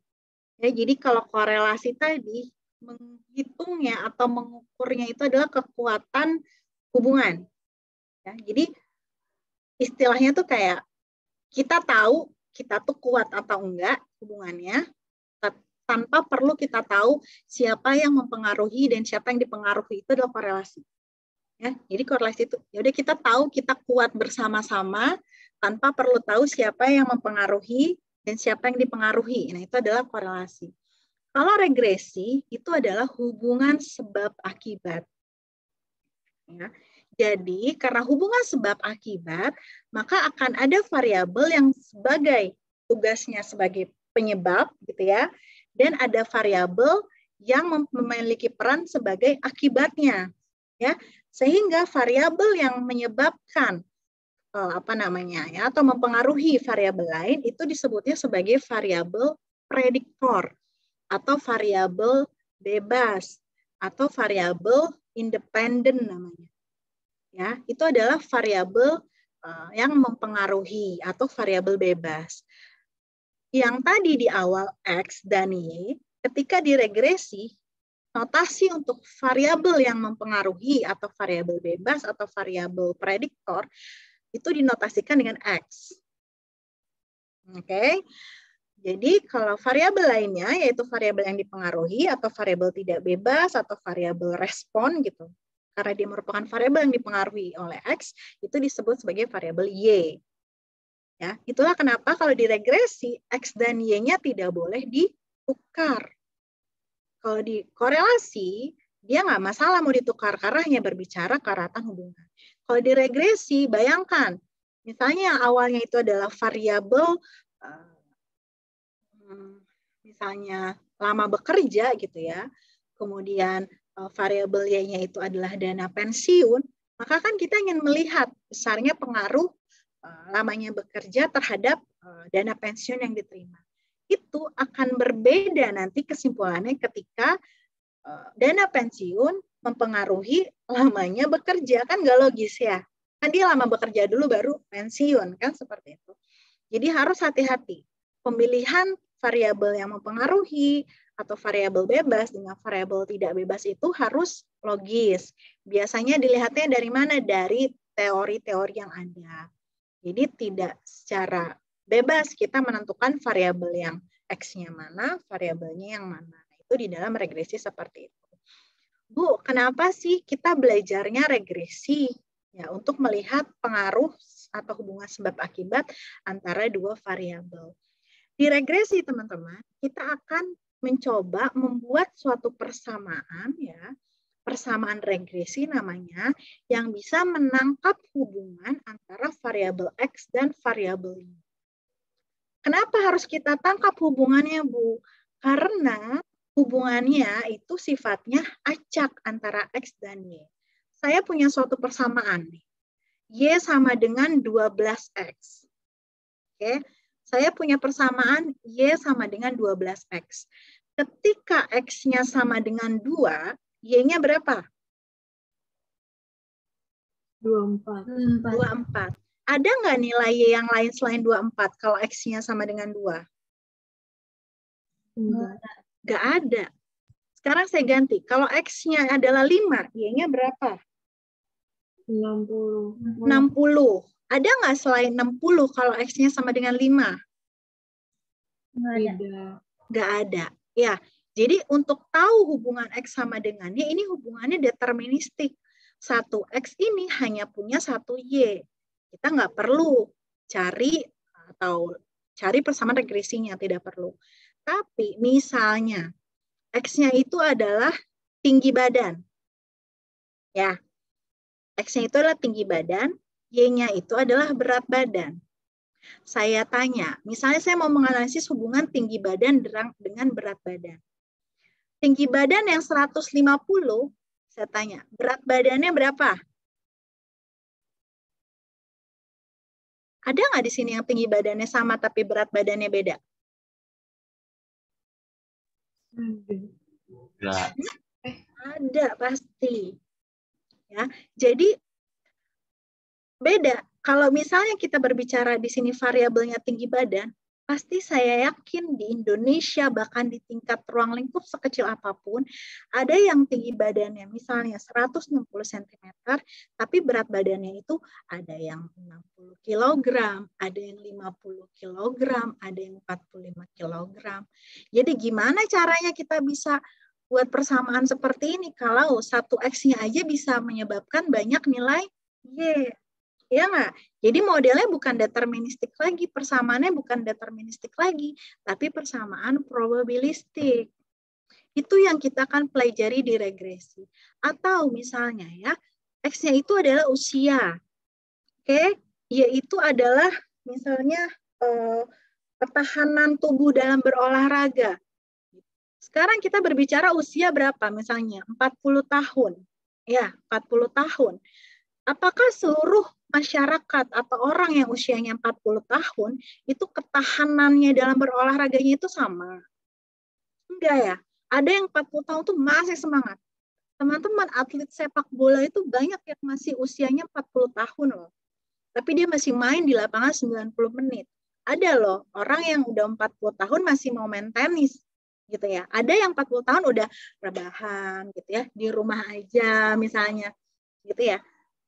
Ya, jadi kalau korelasi tadi menghitungnya atau mengukurnya itu adalah kekuatan hubungan. Ya, jadi istilahnya tuh kayak kita tahu kita tuh kuat atau enggak hubungannya tanpa perlu kita tahu siapa yang mempengaruhi dan siapa yang dipengaruhi, itu adalah korelasi. Ya, jadi korelasi itu ya udah kita tahu kita kuat bersama-sama tanpa perlu tahu siapa yang mempengaruhi dan siapa yang dipengaruhi. Nah, itu adalah korelasi. Kalau regresi itu adalah hubungan sebab akibat. Ya. Jadi karena hubungan sebab akibat, maka akan ada variabel yang sebagai tugasnya sebagai penyebab, gitu ya, dan ada variabel yang memiliki peran sebagai akibatnya, ya, sehingga variabel yang menyebabkan atau mempengaruhi variabel lain itu disebutnya sebagai variabel prediktor atau variabel bebas atau variabel independen namanya. Ya, itu adalah variabel yang mempengaruhi atau variabel bebas. Yang tadi di awal X dan Y, ketika diregresi, notasi untuk variabel yang mempengaruhi atau variabel bebas atau variabel prediktor itu dinotasikan dengan X. Oke. Jadi kalau variabel lainnya yaitu variabel yang dipengaruhi atau variabel tidak bebas atau variabel respon gitu. Karena dia merupakan variabel yang dipengaruhi oleh X, itu disebut sebagai variabel Y. Ya, itulah kenapa kalau diregresi X dan Y-nya tidak boleh ditukar. Kalau di korelasi, dia nggak masalah mau ditukar karena hanya berbicara keratan hubungan. Kalau diregresi, bayangkan, misalnya awalnya itu adalah variabel misalnya lama bekerja gitu ya, kemudian variabel Y-nya itu adalah dana pensiun, maka kan kita ingin melihat besarnya pengaruh lamanya bekerja terhadap dana pensiun yang diterima. Itu akan berbeda nanti kesimpulannya ketika dana pensiun mempengaruhi lamanya bekerja, kan nggak logis ya. Kan dia lama bekerja dulu baru pensiun, kan seperti itu. Jadi harus hati-hati. Pemilihan variabel yang mempengaruhi atau variabel bebas dengan variabel tidak bebas itu harus logis. Biasanya dilihatnya dari mana? Dari teori-teori yang ada. Jadi tidak secara bebas kita menentukan variabel yang X-nya mana, variabelnya yang mana. Itu di dalam regresi seperti itu. Bu, kenapa sih kita belajarnya regresi? Ya, untuk melihat pengaruh atau hubungan sebab akibat antara dua variabel. Di regresi, teman-teman, kita akan mencoba membuat suatu persamaan ya persamaan regresi namanya, yang bisa menangkap hubungan antara variabel X dan variabel Y. Kenapa harus kita tangkap hubungannya, Bu? Karena hubungannya itu sifatnya acak antara X dan Y. Saya punya suatu persamaan nih. Y sama dengan 12X. Oke, saya punya persamaan Y sama dengan 12X. Ketika X-nya sama dengan 2, Y-nya berapa? 24. 24. Ada nggak nilai Y yang lain selain 24 kalau X-nya sama dengan 2? Nggak ada. Sekarang saya ganti. Kalau X-nya adalah 5, Y-nya berapa? 60. 60. Ada nggak selain 60 kalau X-nya sama dengan 5? Tidak. Nggak ada. Ya, jadi untuk tahu hubungan X sama dengan Y, ini hubungannya deterministik. Satu X ini hanya punya satu Y. Kita nggak perlu cari persamaan regresinya, tidak perlu. Tapi misalnya X-nya itu adalah tinggi badan. Ya, X-nya itu adalah tinggi badan, Y-nya itu adalah berat badan. Saya tanya, misalnya saya mau menganalisis hubungan tinggi badan dengan berat badan. Tinggi badan yang 150, saya tanya, berat badannya berapa? Ada nggak di sini yang tinggi badannya sama tapi berat badannya beda? Enggak. Ada pasti. Ya, jadi beda. Kalau misalnya kita berbicara di sini variabelnya tinggi badan, pasti saya yakin di Indonesia bahkan di tingkat ruang lingkup sekecil apapun, ada yang tinggi badannya misalnya 160 cm, tapi berat badannya itu ada yang 60 kg, ada yang 50 kg, ada yang 45 kg. Jadi gimana caranya kita bisa buat persamaan seperti ini kalau satu X-nya aja bisa menyebabkan banyak nilai Y? Ya nggak? Jadi modelnya bukan deterministik lagi, persamaannya bukan deterministik lagi, tapi persamaan probabilistik. Itu yang kita akan pelajari di regresi. Atau misalnya ya, X-nya itu adalah usia. Oke, yaitu adalah misalnya ketahanan tubuh dalam berolahraga. Sekarang kita berbicara usia berapa misalnya? 40 tahun. Ya, 40 tahun. Apakah seluruh masyarakat atau orang yang usianya 40 tahun itu ketahanannya dalam berolahraganya itu sama? Enggak ya. Ada yang 40 tahun tuh masih semangat. Teman-teman atlet sepak bola itu banyak yang masih usianya 40 tahun loh. Tapi dia masih main di lapangan 90 menit. Ada loh orang yang udah 40 tahun masih mau main tenis gitu ya. Ada yang 40 tahun udah rebahan gitu ya, di rumah aja misalnya gitu ya.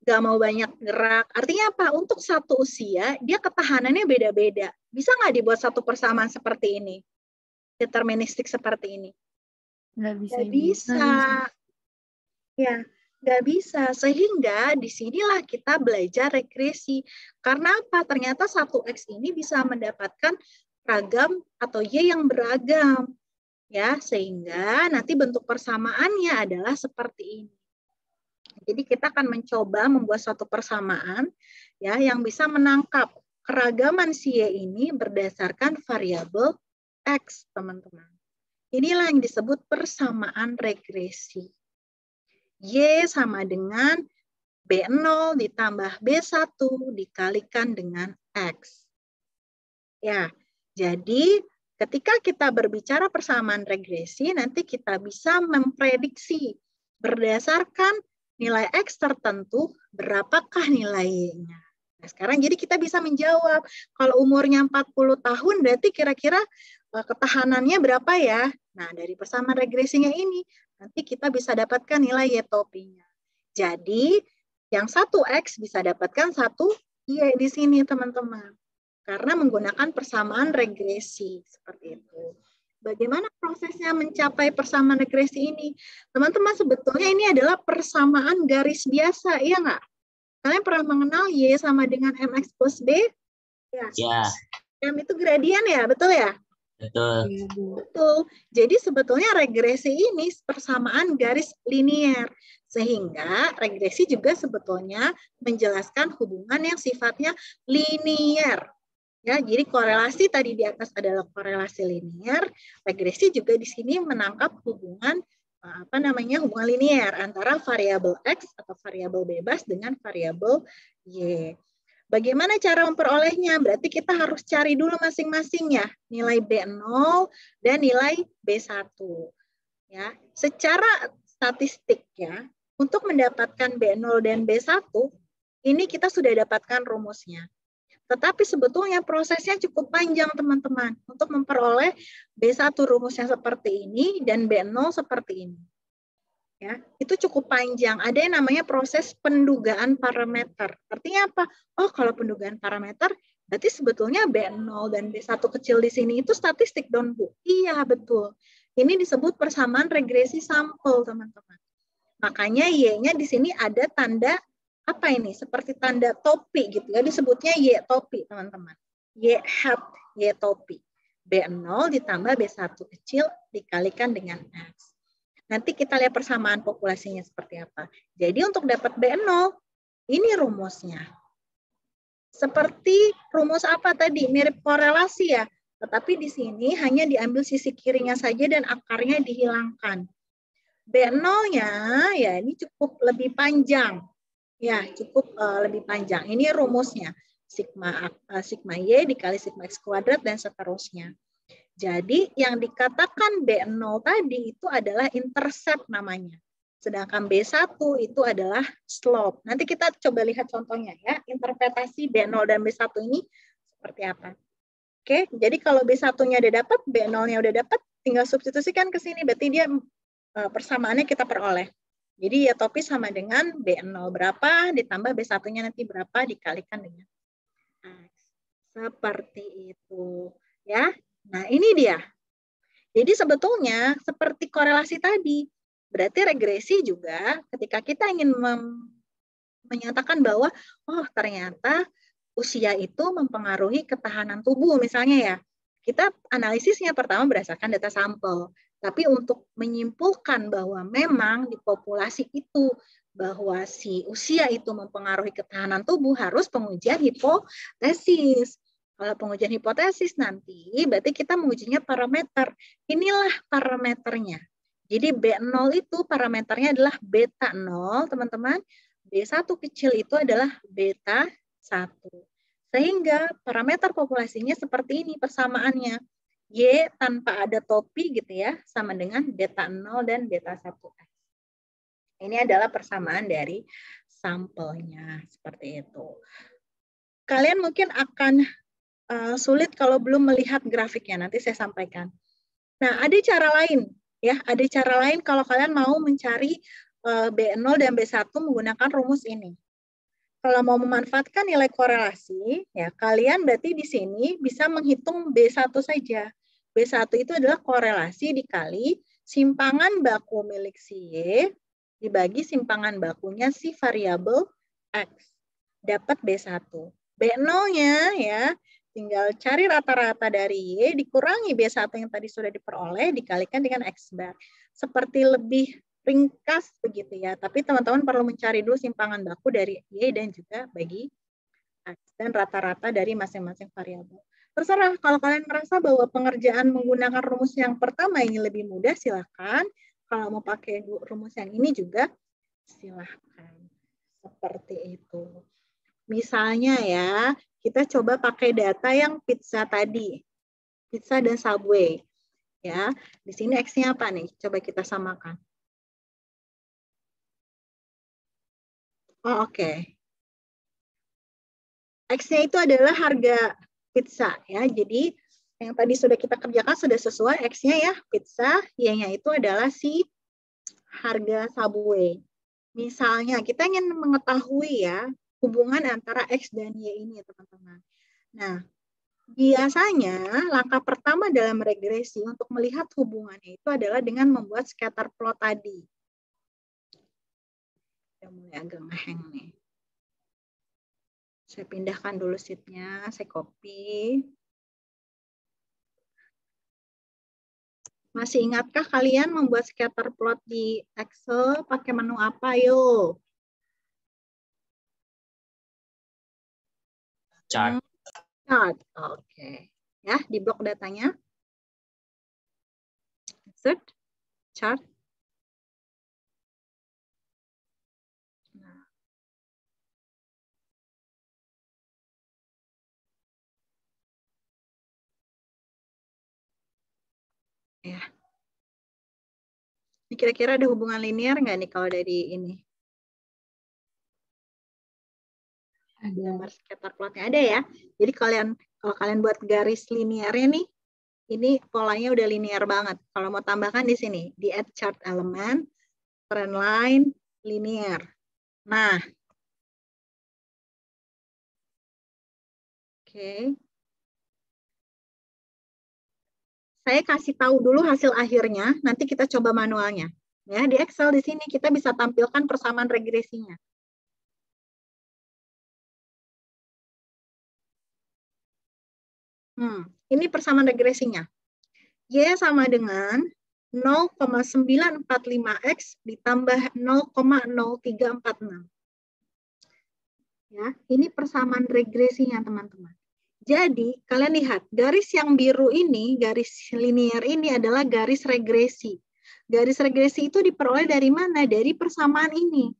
Gak mau banyak gerak. Artinya apa? Untuk satu usia, dia ketahanannya beda-beda. Bisa nggak dibuat satu persamaan seperti ini? Deterministik seperti ini? Nggak bisa. Nggak bisa. Ya, nggak bisa. Sehingga disinilah kita belajar regresi. Karena apa? Ternyata satu X ini bisa mendapatkan ragam atau Y yang beragam. Ya, sehingga nanti bentuk persamaannya adalah seperti ini. Jadi kita akan mencoba membuat suatu persamaan ya yang bisa menangkap keragaman si Y ini berdasarkan variabel X, teman-teman. Inilah yang disebut persamaan regresi. Y sama dengan B0 ditambah B1 dikalikan dengan X. Ya, jadi ketika kita berbicara persamaan regresi, nanti kita bisa memprediksi berdasarkan nilai X tertentu, berapakah nilai Y-nya. Nah, sekarang jadi kita bisa menjawab, kalau umurnya 40 tahun, berarti kira-kira ketahanannya berapa ya? Nah, dari persamaan regresinya ini, nanti kita bisa dapatkan nilai Y topinya. Jadi, yang satu X bisa dapatkan satu Y di sini, teman-teman. Karena menggunakan persamaan regresi, seperti itu. Bagaimana prosesnya mencapai persamaan regresi ini? Teman-teman, sebetulnya ini adalah persamaan garis biasa, iya nggak? Kalian pernah mengenal Y sama dengan MX plus B? Ya. Ya. M itu gradien ya, betul ya? Betul. Iya, Bu. Betul. Jadi sebetulnya regresi ini persamaan garis linier. Sehingga regresi juga sebetulnya menjelaskan hubungan yang sifatnya linier. Ya, jadi korelasi tadi di atas adalah korelasi linier, regresi juga di sini menangkap hubungan hubungan linier antara variabel X atau variabel bebas dengan variabel Y. Bagaimana cara memperolehnya? Berarti kita harus cari dulu masing-masing ya, nilai B0 dan nilai B1. Ya, secara statistik ya, untuk mendapatkan B0 dan B1, ini kita sudah dapatkan rumusnya. Tetapi sebetulnya prosesnya cukup panjang, teman-teman, untuk memperoleh B1 rumusnya seperti ini dan B0 seperti ini. Ya, itu cukup panjang. Ada yang namanya proses pendugaan parameter. Artinya apa? Oh, kalau pendugaan parameter, berarti sebetulnya B0 dan B1 kecil di sini itu statistik, dong, Bu? Iya, betul. Ini disebut persamaan regresi sampel, teman-teman. Makanya Y-nya di sini ada tanda apa ini? Seperti tanda topi gitu ya, disebutnya Y topi, teman-teman. Y hat, Y topi. B0 ditambah B1 kecil dikalikan dengan X. Nanti kita lihat persamaan populasinya seperti apa. Jadi untuk dapat B0, ini rumusnya. Seperti rumus apa tadi? Mirip korelasi ya. Tetapi di sini hanya diambil sisi kirinya saja dan akarnya dihilangkan. B0-nya ya ini cukup lebih panjang. Ya, cukup lebih panjang. Ini rumusnya. Sigma Y dikali sigma X kuadrat dan seterusnya. Jadi yang dikatakan B0 tadi itu adalah intercept namanya. Sedangkan B1 itu adalah slope. Nanti kita coba lihat contohnya ya. Interpretasi B0 dan B1 ini seperti apa. Oke, jadi kalau B1-nya udah dapat, B0-nya udah dapat, tinggal substitusikan ke sini. Berarti dia persamaannya kita peroleh. Jadi ya topi sama dengan B0 berapa, ditambah B1-nya nanti berapa, dikalikan dengan X. Seperti itu. Ya. Nah, ini dia. Jadi sebetulnya seperti korelasi tadi. Berarti regresi juga ketika kita ingin menyatakan bahwa oh ternyata usia itu mempengaruhi ketahanan tubuh misalnya ya. Kita analisisnya pertama berdasarkan data sampel. Tapi untuk menyimpulkan bahwa memang di populasi itu bahwa si usia itu mempengaruhi ketahanan tubuh harus pengujian hipotesis. Kalau pengujian hipotesis nanti, berarti kita mengujinya parameter. Inilah parameternya. Jadi B0 itu parameternya adalah beta 0, teman-teman. B1 kecil itu adalah beta 1. Sehingga parameter populasinya seperti ini persamaannya. Y tanpa ada topi gitu ya, sama dengan beta 0 dan beta 1. Ini adalah persamaan dari sampelnya. Seperti itu. Kalian mungkin akan sulit kalau belum melihat grafiknya, nanti saya sampaikan. Nah, ada cara lain ya, ada cara lain kalau kalian mau mencari B0 dan B1 menggunakan rumus ini. Kalau mau memanfaatkan nilai korelasi, ya kalian berarti di sini bisa menghitung B1 saja. B1 itu adalah korelasi dikali simpangan baku milik si Y dibagi simpangan bakunya si variabel X. Dapat B1. B0-nya ya tinggal cari rata-rata dari Y, dikurangi B1 yang tadi sudah diperoleh, dikalikan dengan X bar. Seperti lebih ringkas begitu ya. Tapi teman-teman perlu mencari dulu simpangan baku dari Y dan juga bagi X. Dan rata-rata dari masing-masing variabel. Terserah, kalau kalian merasa bahwa pengerjaan menggunakan rumus yang pertama ini lebih mudah, silakan. Kalau mau pakai rumus yang ini juga, silakan. Seperti itu. Misalnya ya, kita coba pakai data yang pizza tadi. Pizza dan Subway. Ya, di sini X-nya apa nih? Coba kita samakan. Oh, oke. X-nya itu adalah harga pizza ya. Jadi yang tadi sudah kita kerjakan sudah sesuai X-nya ya, pizza, Y-nya itu adalah si harga Subway. Misalnya kita ingin mengetahui ya hubungan antara X dan Y ini, teman-teman. Nah, biasanya langkah pertama dalam regresi untuk melihat hubungannya itu adalah dengan membuat scatter plot tadi. Udah mulai agak ngehang nih. Saya pindahkan dulu sheet-nya, saya copy. Masih ingatkah kalian membuat scatter plot di Excel pakai menu apa? Yuk. Chart. Chart. Oke. Ya, di blok datanya. Insert. Chart. Nah. Ya. Ini kira-kira ada hubungan linear nggak nih kalau dari ini? Ada. Gambar scatter plotnya ada ya. Jadi kalau kalian buat garis linearnya nih, ini polanya udah linear banget. Kalau mau tambahkan di sini, di add chart element, trend line, linear. Nah, oke. Saya kasih tahu dulu hasil akhirnya, nanti kita coba manualnya. Ya, di Excel di sini kita bisa tampilkan persamaan regresinya. Ini persamaan regresinya. Y sama dengan 0,945X ditambah 0,0346. Ya, ini persamaan regresinya, teman-teman. Jadi, kalian lihat, garis yang biru ini, garis linear ini adalah garis regresi. Garis regresi itu diperoleh dari mana? Dari persamaan ini.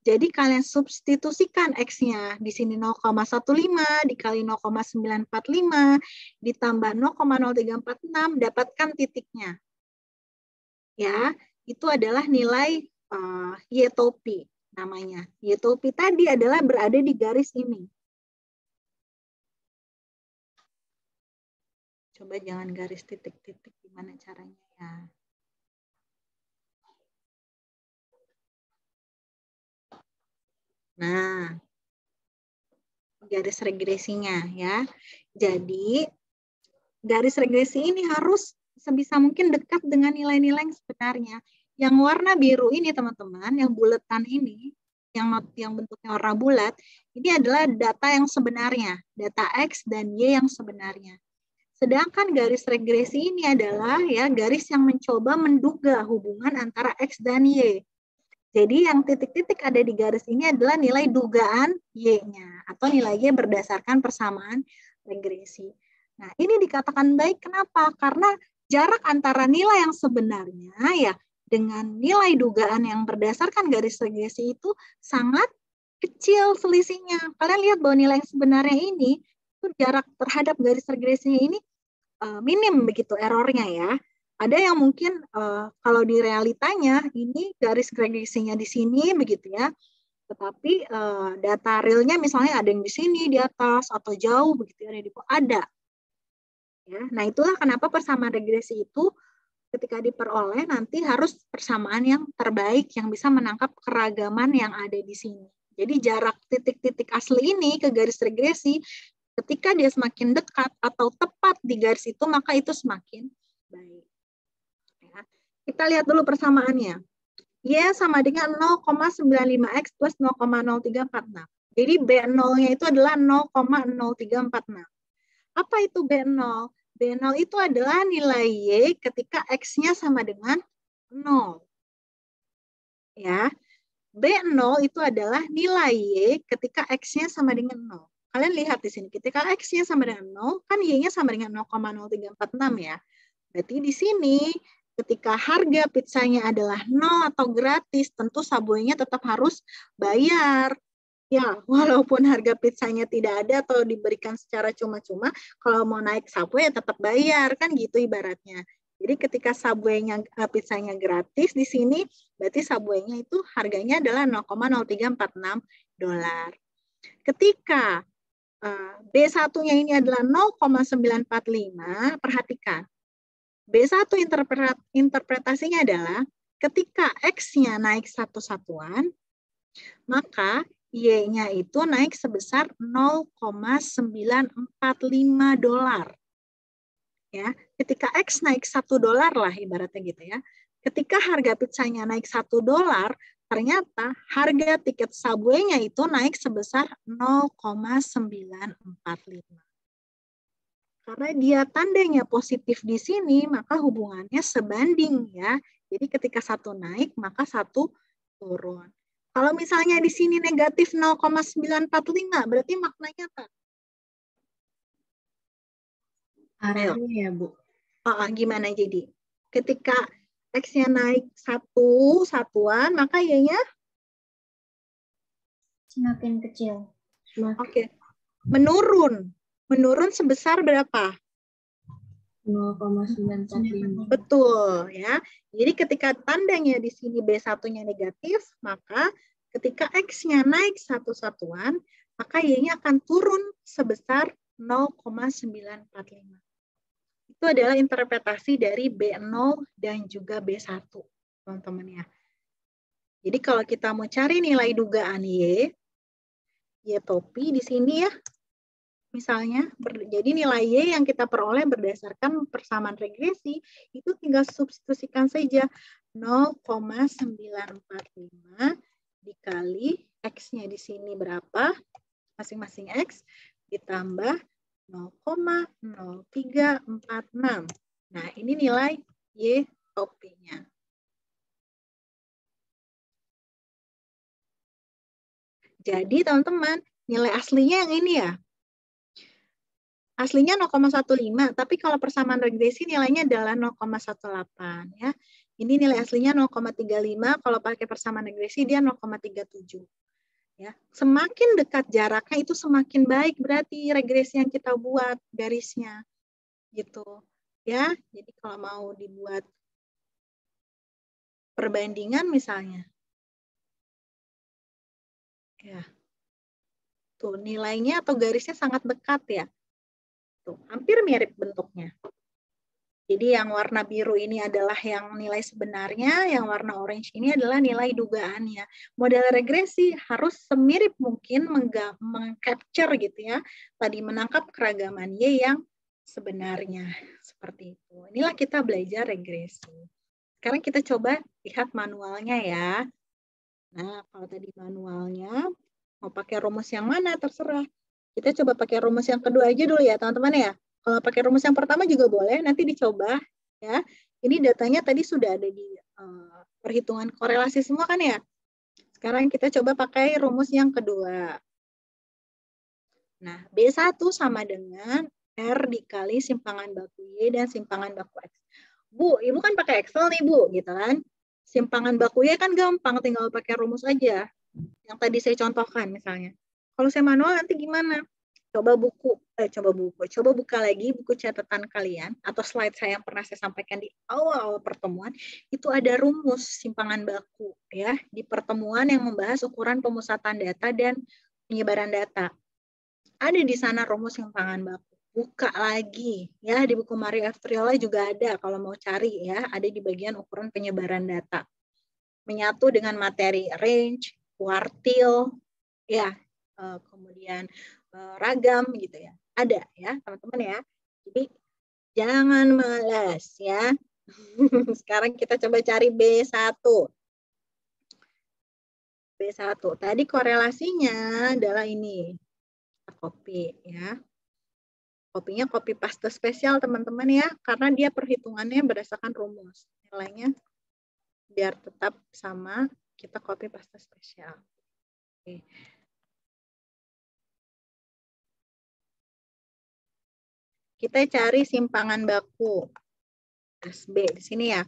Jadi, kalian substitusikan X-nya. Di sini 0,15 dikali 0,945 ditambah 0,0346, dapatkan titiknya. Ya, itu adalah nilai Y topi namanya. Y topi tadi adalah berada di garis ini. Coba jangan garis titik-titik, gimana caranya ya? Nah, garis regresinya ya. Jadi, garis regresi ini harus sebisa mungkin dekat dengan nilai-nilai yang sebenarnya. Yang warna biru ini, teman-teman, yang buletan ini, yang bentuknya warna bulat, ini adalah data yang sebenarnya, data X dan Y yang sebenarnya. Sedangkan garis regresi ini adalah ya garis yang mencoba menduga hubungan antara X dan Y. Jadi yang titik-titik ada di garis ini adalah nilai dugaan Y-nya atau nilai Y berdasarkan persamaan regresi. Nah, ini dikatakan baik kenapa? Karena jarak antara nilai yang sebenarnya ya dengan nilai dugaan yang berdasarkan garis regresi itu sangat kecil selisihnya. Kalian lihat bahwa nilai yang sebenarnya ini itu jarak terhadap garis regresinya ini minim begitu errornya ya. Ada yang mungkin kalau di realitanya ini garis regresinya di sini begitu ya. Tetapi data realnya misalnya ada yang di sini di atas atau jauh begitu ya, ada. Ya, nah itulah kenapa persamaan regresi itu ketika diperoleh nanti harus persamaan yang terbaik yang bisa menangkap keragaman yang ada di sini. Jadi jarak titik-titik asli ini ke garis regresi ketika dia semakin dekat atau tepat di garis itu, maka itu semakin baik. Ya. Kita lihat dulu persamaannya. Y sama dengan 0,95X plus 0,0346. Jadi B0-nya itu adalah 0,0346. Apa itu B0? B0 itu adalah nilai Y ketika X-nya sama dengan 0. Ya. B0 itu adalah nilai Y ketika X-nya sama dengan 0. Kalian lihat di sini, ketika X-nya sama dengan 0, kan Y-nya sama dengan 0,0346 ya. Berarti di sini, ketika harga pizzanya adalah 0 atau gratis, tentu Subway-nya tetap harus bayar. Ya, walaupun harga pizzanya tidak ada atau diberikan secara cuma-cuma, kalau mau naik Subway ya tetap bayar, kan gitu ibaratnya. Jadi ketika Subway-nya pizzanya gratis di sini, berarti Subway-nya itu harganya adalah $0,0346. Ketika B1-nya ini adalah 0,945, perhatikan. B1 interpretasinya adalah ketika X-nya naik satu satuan, maka Y-nya itu naik sebesar $0,945. Ya, ketika X naik $1 lah ibaratnya gitu ya. Ketika harga pizzanya naik $1, ternyata harga tiket Subway-nya itu naik sebesar 0,945. Karena dia tandanya positif di sini, maka hubungannya sebanding ya. Jadi ketika satu naik, maka satu turun. Kalau misalnya di sini negatif 0,945, berarti maknanya apa? Arahnya ya, Bu. Gimana jadi? Ketika X-nya naik satu satuan, maka Y-nya Semakin kecil. Oke. Menurun. Menurun sebesar berapa? 0,945. Betul ya. Jadi ketika tandanya di sini B1-nya negatif, maka ketika X-nya naik satu satuan, maka Y-nya akan turun sebesar 0,945. Itu adalah interpretasi dari B0 dan juga B1, teman-teman ya. Jadi kalau kita mau cari nilai dugaan Y topi di sini ya, misalnya, jadi nilai Y yang kita peroleh berdasarkan persamaan regresi, itu tinggal substitusikan saja 0,945 dikali X-nya di sini berapa, masing-masing X, ditambah 0,0346. Nah, ini nilai Y topinya. Jadi, teman-teman, nilai aslinya yang ini ya. Aslinya 0,15, tapi kalau persamaan regresi nilainya adalah 0,18 ya. Ini nilai aslinya 0,35, kalau pakai persamaan regresi dia 0,37. Ya. Semakin dekat jaraknya itu semakin baik berarti regresi yang kita buat garisnya. Gitu. Ya. Jadi kalau mau dibuat perbandingan misalnya. Ya. Tuh, nilainya atau garisnya sangat dekat ya. Tuh, hampir mirip bentuknya. Jadi yang warna biru ini adalah yang nilai sebenarnya, yang warna orange ini adalah nilai dugaannya. Model regresi harus semirip mungkin meng-capture gitu ya. Tadi menangkap keragaman Y yang sebenarnya. Seperti itu. Inilah kita belajar regresi. Sekarang kita coba lihat manualnya ya. Nah, kalau tadi manualnya, mau pakai rumus yang mana terserah. Kita coba pakai rumus yang kedua aja dulu ya teman-teman ya. Kalau pakai rumus yang pertama juga boleh, nanti dicoba ya. Ini datanya tadi sudah ada di perhitungan korelasi semua kan ya. Sekarang kita coba pakai rumus yang kedua. Nah, B1 sama dengan R dikali simpangan baku Y dan simpangan baku X. Bu, Ibu kan pakai Excel nih Bu, gitu kan. Simpangan baku Y kan gampang, tinggal pakai rumus aja. Yang tadi saya contohkan misalnya. Kalau saya manual nanti gimana? Coba buka lagi buku catatan kalian atau slide saya yang pernah saya sampaikan di awal pertemuan, itu ada rumus simpangan baku ya di pertemuan yang membahas ukuran pemusatan data dan penyebaran data. Ada di sana rumus simpangan baku. Buka lagi ya di buku Mario F. Triola juga ada kalau mau cari ya, ada di bagian ukuran penyebaran data. Menyatu dengan materi range, kuartil, ya, kemudian ragam gitu ya. Ada ya, teman-teman ya. Jadi jangan malas ya. Sekarang kita coba cari B1. B1. Tadi korelasinya adalah ini. Kita copy ya. Kopinya copy paste spesial teman-teman ya, karena dia perhitungannya berdasarkan rumus. Nilainya biar tetap sama, kita copy paste spesial. Oke. Kita cari simpangan baku. SB di sini ya.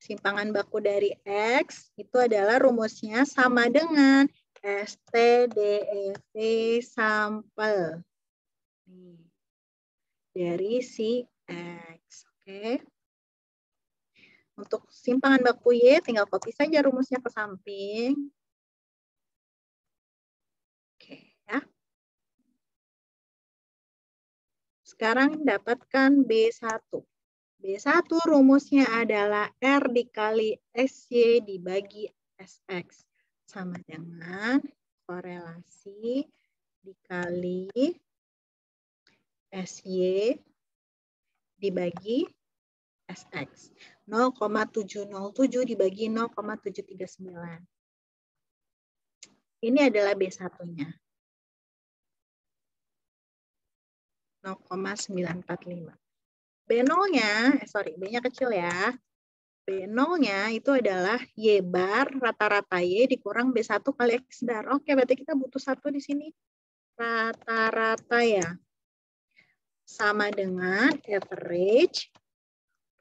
Simpangan baku dari X itu adalah rumusnya sama dengan STDEV sampel. Dari si X. Oke. Untuk simpangan baku Y tinggal copy saja rumusnya ke samping. Oke ya. Sekarang dapatkan B1. B1 rumusnya adalah R dikali SY dibagi SX. Sama dengan korelasi dikali SY dibagi SX. 0,707 dibagi 0,739. Ini adalah B1-nya. 0,945. B0-nya, B-nya kecil ya. B0-nya itu adalah Y bar rata-rata Y dikurang B1 kali X bar. Oke, berarti kita butuh satu di sini. Rata-rata ya. Sama dengan average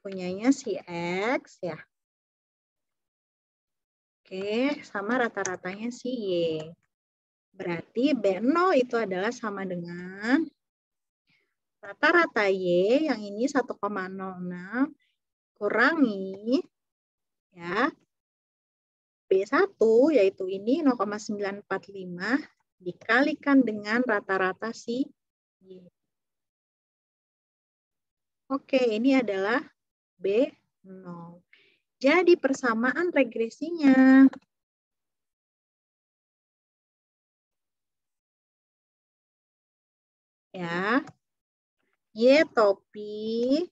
punyanya si X ya. Oke, sama rata-ratanya si Y. Berarti B0 itu adalah sama dengan rata-rata Y yang ini 1,06 kurangi ya B1 yaitu ini 0,945 dikalikan dengan rata-rata si Y. Oke, ini adalah B0. Jadi persamaan regresinya ya Y topi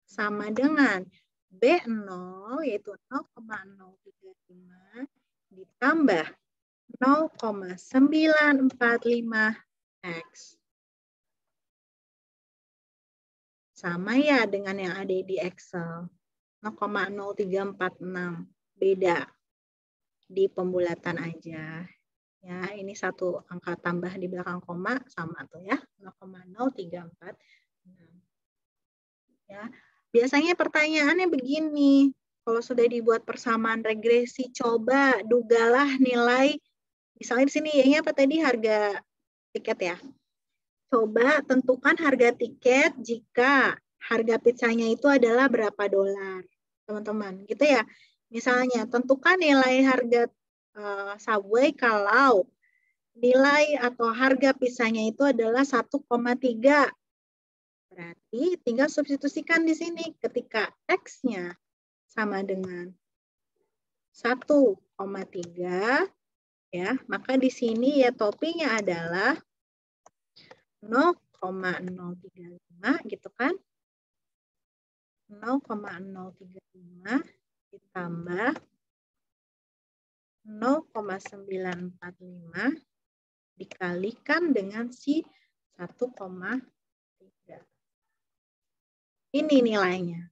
sama dengan B0 yaitu 0,035 ditambah 0,945X. Sama ya dengan yang ada di Excel. 0,0346. Beda. Di pembulatan aja. Ya, ini satu angka tambah di belakang koma sama tuh ya. 0,0346. Ya. Biasanya pertanyaannya begini. Kalau sudah dibuat persamaan regresi, coba dugalah nilai. Misalnya di sini Y-nya apa tadi? Harga tiket ya. Coba tentukan harga tiket jika harga pizzanya itu adalah berapa dolar, teman-teman. Gitu ya. Misalnya, tentukan nilai harga Subway kalau nilai atau harga pizzanya itu adalah 1,3. Berarti tinggal substitusikan di sini ketika X-nya sama dengan 1,3 ya, maka di sini ya topinya adalah 0,035 gitu kan. 0,035 ditambah 0,945 dikalikan dengan si 1,3. Ini nilainya.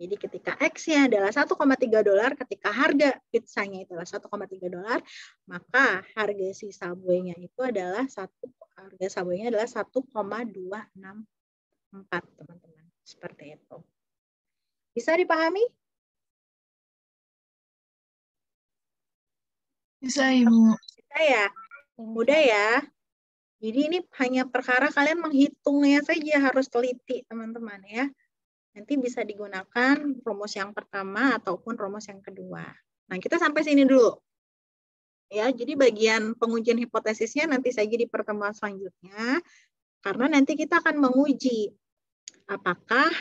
Jadi ketika X-nya adalah 1,3 dolar, ketika harga pizzanya itu adalah 1,3 dolar, maka harga si Subway-nya itu adalah harga Subway-nya adalah 1,264, teman-teman. Seperti itu. Bisa dipahami? Bisa, Ibu. Bisa ya? Mudah ya? Jadi ini hanya perkara kalian menghitungnya saja, harus teliti, teman-teman ya. Nanti bisa digunakan rumus yang pertama ataupun rumus yang kedua. Nah, kita sampai sini dulu. Ya, jadi bagian pengujian hipotesisnya nanti saja di pertemuan selanjutnya. Karena nanti kita akan menguji apakah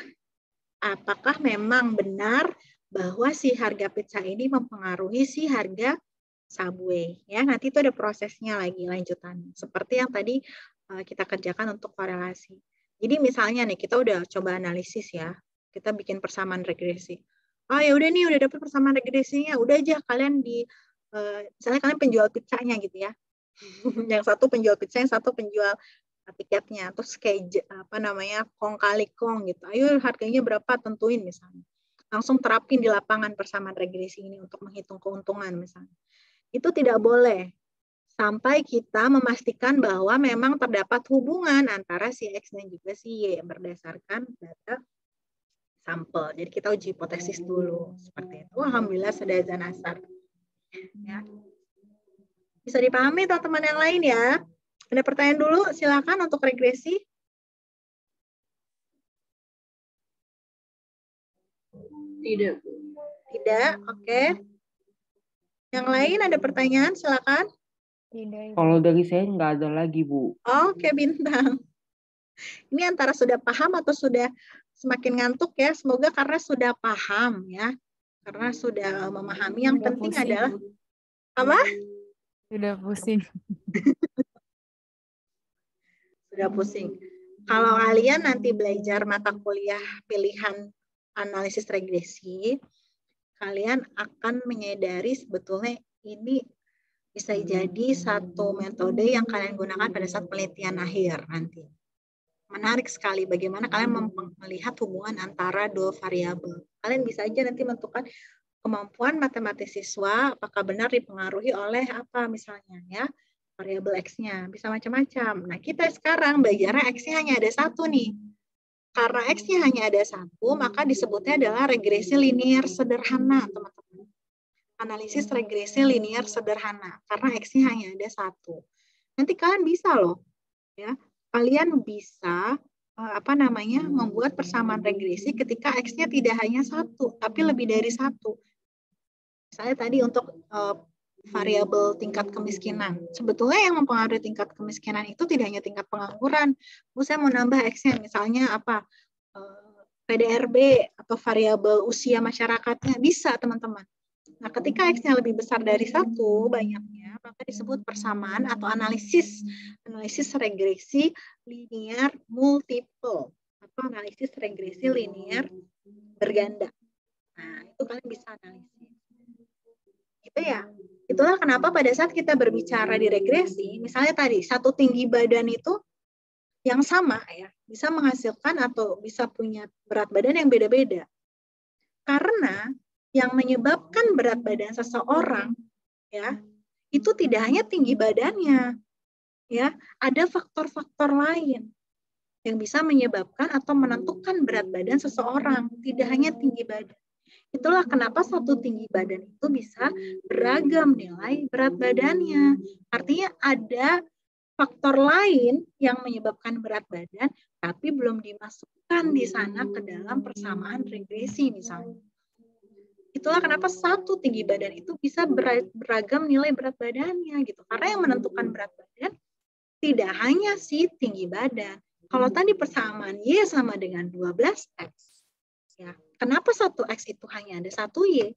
memang benar bahwa si harga pizza ini mempengaruhi si harga Subway. Ya, nanti itu ada prosesnya lagi lanjutannya. Seperti yang tadi kita kerjakan untuk korelasi. Jadi misalnya nih kita udah coba analisis ya, kita bikin persamaan regresi. Ya udah nih, udah dapet persamaan regresinya, udah aja kalian misalnya kalian penjual pizzanya gitu ya, yang satu penjual pizza, yang satu penjual tiketnya, terus kayak kong kali kong gitu. Ayo harganya berapa tentuin misalnya. Langsung terapin di lapangan persamaan regresi ini untuk menghitung keuntungan misalnya. Itu tidak boleh. Sampai kita memastikan bahwa memang terdapat hubungan antara si X dan juga si Y berdasarkan data sampel. Jadi kita uji hipotesis dulu. Seperti itu. Alhamdulillah sudah azan asar. Ya. Bisa dipahami teman-teman yang lain ya? Ada pertanyaan dulu? Silakan untuk regresi. Tidak. Tidak? Oke. Yang lain ada pertanyaan? Silakan. Tidak, Ibu. Kalau dari saya nggak ada lagi, Bu. Oke, Bintang. Ini antara sudah paham atau sudah semakin ngantuk ya? Semoga karena sudah paham ya. Karena sudah memahami. Yang penting pusing, adalah Bu. apa? Sudah pusing. Sudah pusing. Kalau kalian nanti belajar mata kuliah pilihan analisis regresi, kalian akan menyadari sebetulnya ini Bisa jadi satu metode yang kalian gunakan pada saat penelitian akhir nanti. Menarik sekali bagaimana kalian melihat hubungan antara dua variabel. Kalian bisa aja nanti menentukan kemampuan matematis siswa apakah benar dipengaruhi oleh apa misalnya ya, variabel X-nya, bisa macam-macam. Nah, kita sekarang belajarnya X-nya hanya ada satu nih. Karena X-nya hanya ada satu, maka disebutnya adalah regresi linear sederhana, teman-teman. Analisis regresi linear sederhana, karena X-nya hanya ada satu. Nanti kalian bisa loh, ya, kalian bisa membuat persamaan regresi ketika X-nya tidak hanya satu, tapi lebih dari satu. Misalnya tadi untuk variabel tingkat kemiskinan. Sebetulnya yang mempengaruhi tingkat kemiskinan itu tidak hanya tingkat pengangguran. Saya mau nambah X-nya, misalnya apa? PDRB atau variabel usia masyarakatnya. Bisa, teman-teman. Nah, ketika X-nya lebih besar dari satu, banyaknya, maka disebut persamaan atau analisis regresi linear multiple atau analisis regresi linear berganda. Nah, itu kalian bisa analisis. Gitu ya. Itulah kenapa pada saat kita berbicara di regresi, misalnya tadi satu tinggi badan itu yang sama ya, bisa menghasilkan atau bisa punya berat badan yang beda-beda. Karena yang menyebabkan berat badan seseorang ya, itu tidak hanya tinggi badannya. Ya, ada faktor-faktor lain yang bisa menyebabkan atau menentukan berat badan seseorang, tidak hanya tinggi badan. Itulah kenapa satu tinggi badan itu bisa beragam nilai berat badannya. Artinya ada faktor lain yang menyebabkan berat badan, tapi belum dimasukkan di sana ke dalam persamaan regresi misalnya. Itulah kenapa satu tinggi badan itu bisa beragam nilai berat badannya gitu. Karena yang menentukan berat badan tidak hanya si tinggi badan. Kalau tadi persamaan Y sama dengan 12X, ya, kenapa 1X itu hanya ada 1Y?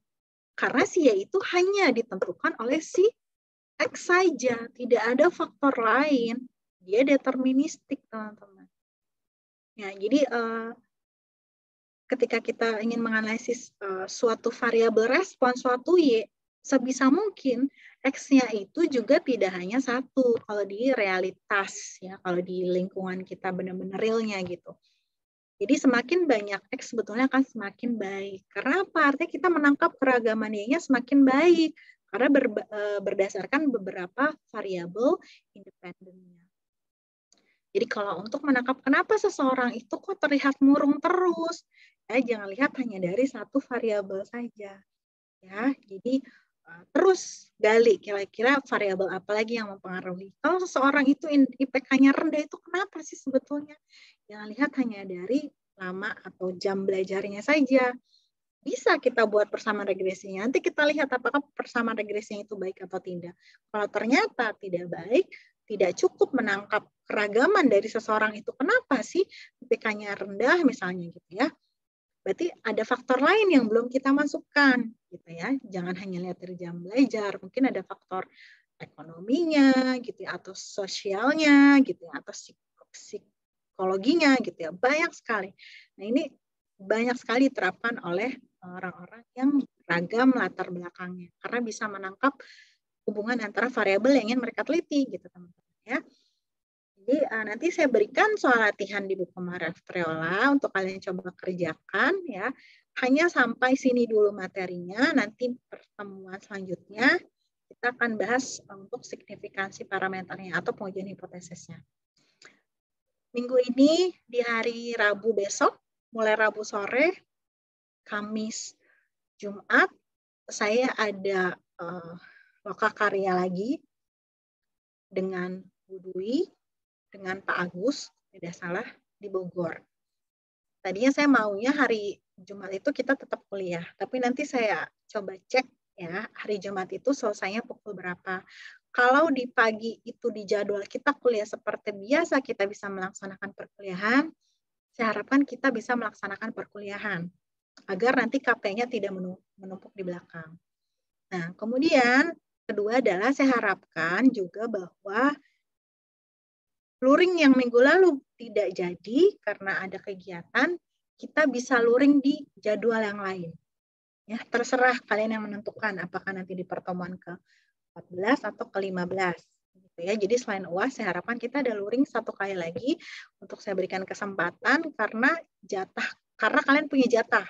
Karena si Y itu hanya ditentukan oleh si X saja, tidak ada faktor lain. Dia deterministik, teman-teman. Ya, jadi ketika kita ingin menganalisis suatu variabel respon suatu Y, sebisa mungkin X-nya itu juga tidak hanya satu kalau di realitas, ya, kalau di lingkungan kita benar-benar realnya gitu. Jadi semakin banyak X sebetulnya akan semakin baik. Karena apa? Artinya kita menangkap keragaman Y-nya semakin baik. Karena berdasarkan beberapa variabel independennya. Jadi kalau untuk menangkap kenapa seseorang itu kok terlihat murung terus, ya jangan lihat hanya dari satu variabel saja. Ya, jadi terus gali kira-kira variabel apa lagi yang mempengaruhi. Kalau seseorang itu IPK-nya rendah itu kenapa sih sebetulnya? Jangan lihat hanya dari lama atau jam belajarnya saja. Bisa kita buat persamaan regresinya. Nanti kita lihat apakah persamaan regresinya itu baik atau tidak. Kalau ternyata tidak baik, tidak cukup menangkap keragaman dari seseorang itu. Kenapa sih IPK-nya rendah misalnya gitu ya. Berarti ada faktor lain yang belum kita masukkan gitu ya. Jangan hanya lihat dari jam belajar, mungkin ada faktor ekonominya gitu ya, atau sosialnya gitu ya, atau psikologinya gitu ya. Banyak sekali. Nah, ini banyak sekali diterapkan oleh orang-orang yang ragam latar belakangnya karena bisa menangkap hubungan antara variabel yang ingin mereka teliti gitu teman-teman ya. Jadi nanti saya berikan soal latihan di buku Maria Friola untuk kalian coba kerjakan ya. Hanya sampai sini dulu materinya, nanti pertemuan selanjutnya kita akan bahas untuk signifikansi parameternya atau pengujian hipotesisnya. Minggu ini di hari Rabu besok, mulai Rabu sore, Kamis, Jumat, saya ada loka karya lagi dengan Bu Dwi, dengan Pak Agus, tidak salah, di Bogor. Tadinya saya maunya hari Jumat itu kita tetap kuliah, tapi nanti saya coba cek ya, hari Jumat itu selesainya pukul berapa. Kalau di pagi itu di jadwal kita kuliah seperti biasa, kita bisa melaksanakan perkuliahan, saya harapkan kita bisa melaksanakan perkuliahan, agar nanti KP-nya tidak menumpuk di belakang. Nah, kemudian kedua adalah saya harapkan juga bahwa luring yang minggu lalu tidak jadi karena ada kegiatan, kita bisa luring di jadwal yang lain. Ya, terserah kalian yang menentukan apakah nanti di pertemuan ke-14 atau ke-15. Gitu ya. Jadi selain UAS, saya harapkan kita ada luring 1 kali lagi untuk saya berikan kesempatan karena kalian punya jatah.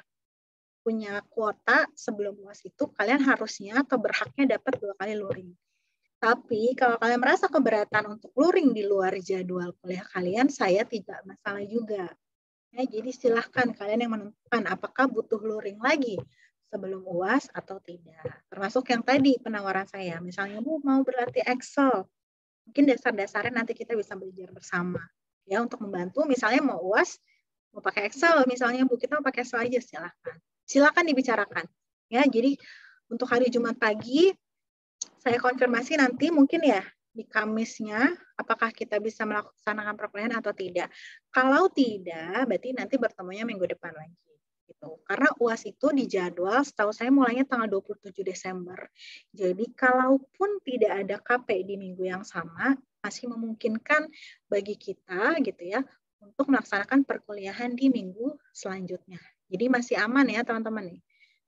Punya kuota sebelum UAS itu kalian harusnya atau berhaknya dapat 2 kali luring. Tapi kalau kalian merasa keberatan untuk luring di luar jadwal kuliah kalian, saya tidak masalah juga. Ya, jadi silahkan kalian yang menentukan apakah butuh luring lagi sebelum UAS atau tidak. Termasuk yang tadi penawaran saya, misalnya Bu mau berlatih Excel, mungkin dasar-dasarnya nanti kita bisa belajar bersama. Ya, untuk membantu misalnya mau UAS, mau pakai Excel, misalnya Bu kita mau pakai Excel aja, silahkan. Silahkan dibicarakan. Ya, jadi untuk hari Jumat pagi, saya konfirmasi nanti mungkin ya di Kamisnya apakah kita bisa melaksanakan perkuliahan atau tidak. Kalau tidak, berarti nanti bertemunya minggu depan lagi. Gitu. Karena UAS itu dijadwal, setahu saya mulainya tanggal 27 Desember. Jadi kalaupun tidak ada KP di minggu yang sama, masih memungkinkan bagi kita gitu ya untuk melaksanakan perkuliahan di minggu selanjutnya. Jadi masih aman ya teman-teman nih.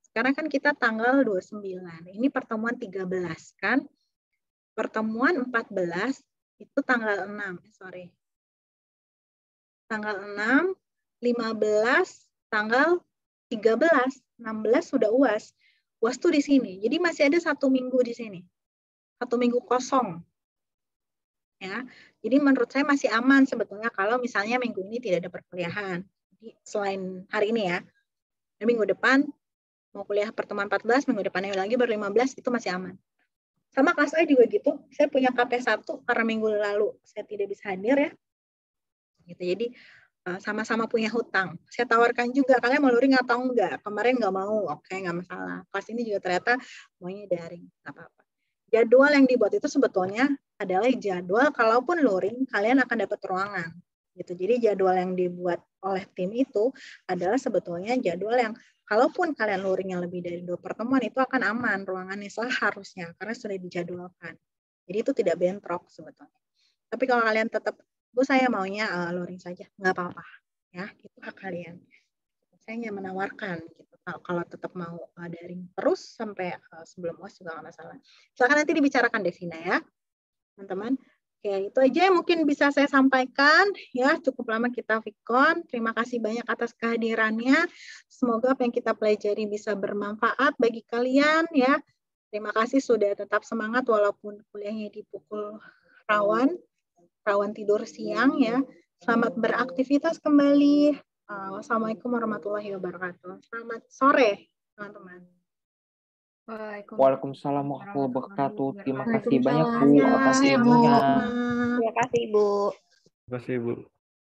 Sekarang kan kita tanggal 29. Ini pertemuan 13 kan. Pertemuan 14 itu tanggal 6. Tanggal 6, 15, tanggal 13, 16 sudah UAS. UAS tuh di sini. Jadi masih ada 1 minggu di sini. 1 minggu kosong. Ya. Jadi menurut saya masih aman sebetulnya kalau misalnya minggu ini tidak ada perkuliahan. Jadi selain hari ini ya. Dan minggu depan mau kuliah pertemuan 14, minggu depannya lagi baru 15, itu masih aman. Sama kelas saya juga gitu, saya punya KP1 karena minggu lalu saya tidak bisa hadir ya. Gitu, jadi sama-sama punya hutang. Saya tawarkan juga, kalian mau luring atau enggak? Kemarin nggak mau, oke nggak masalah. Kelas ini juga ternyata maunya daring, nggak apa-apa. Jadwal yang dibuat itu sebetulnya adalah jadwal kalaupun luring, kalian akan dapat ruangan. Gitu. Jadi jadwal yang dibuat oleh tim itu adalah sebetulnya jadwal yang kalaupun kalian luring yang lebih dari 2 pertemuan itu akan aman ruangannya seharusnya karena sudah dijadwalkan. Jadi itu tidak bentrok sebetulnya. Tapi kalau kalian tetap, Bu saya maunya luring saja, nggak apa-apa. Ya, itu hak kalian. Saya hanya menawarkan gitu. Kalau tetap mau daring terus sampai sebelum UAS juga nggak masalah. Silakan nanti dibicarakan Devina ya, teman-teman. Oke, itu aja yang mungkin bisa saya sampaikan. Ya, cukup lama kita Vikon. Terima kasih banyak atas kehadirannya. Semoga apa yang kita pelajari bisa bermanfaat bagi kalian ya. Terima kasih sudah tetap semangat walaupun kuliahnya di pukul rawan tidur siang ya. Selamat beraktivitas kembali. Wassalamualaikum warahmatullahi wabarakatuh. Selamat sore, teman-teman. Waalaikumsalam warahmatullahi wabarakatuh. Terima kasih banyak Bu Waalaikumsalam. atas Terima kasih, Bu. ilmunya. Terima kasih, Bu. Terima kasih, Bu.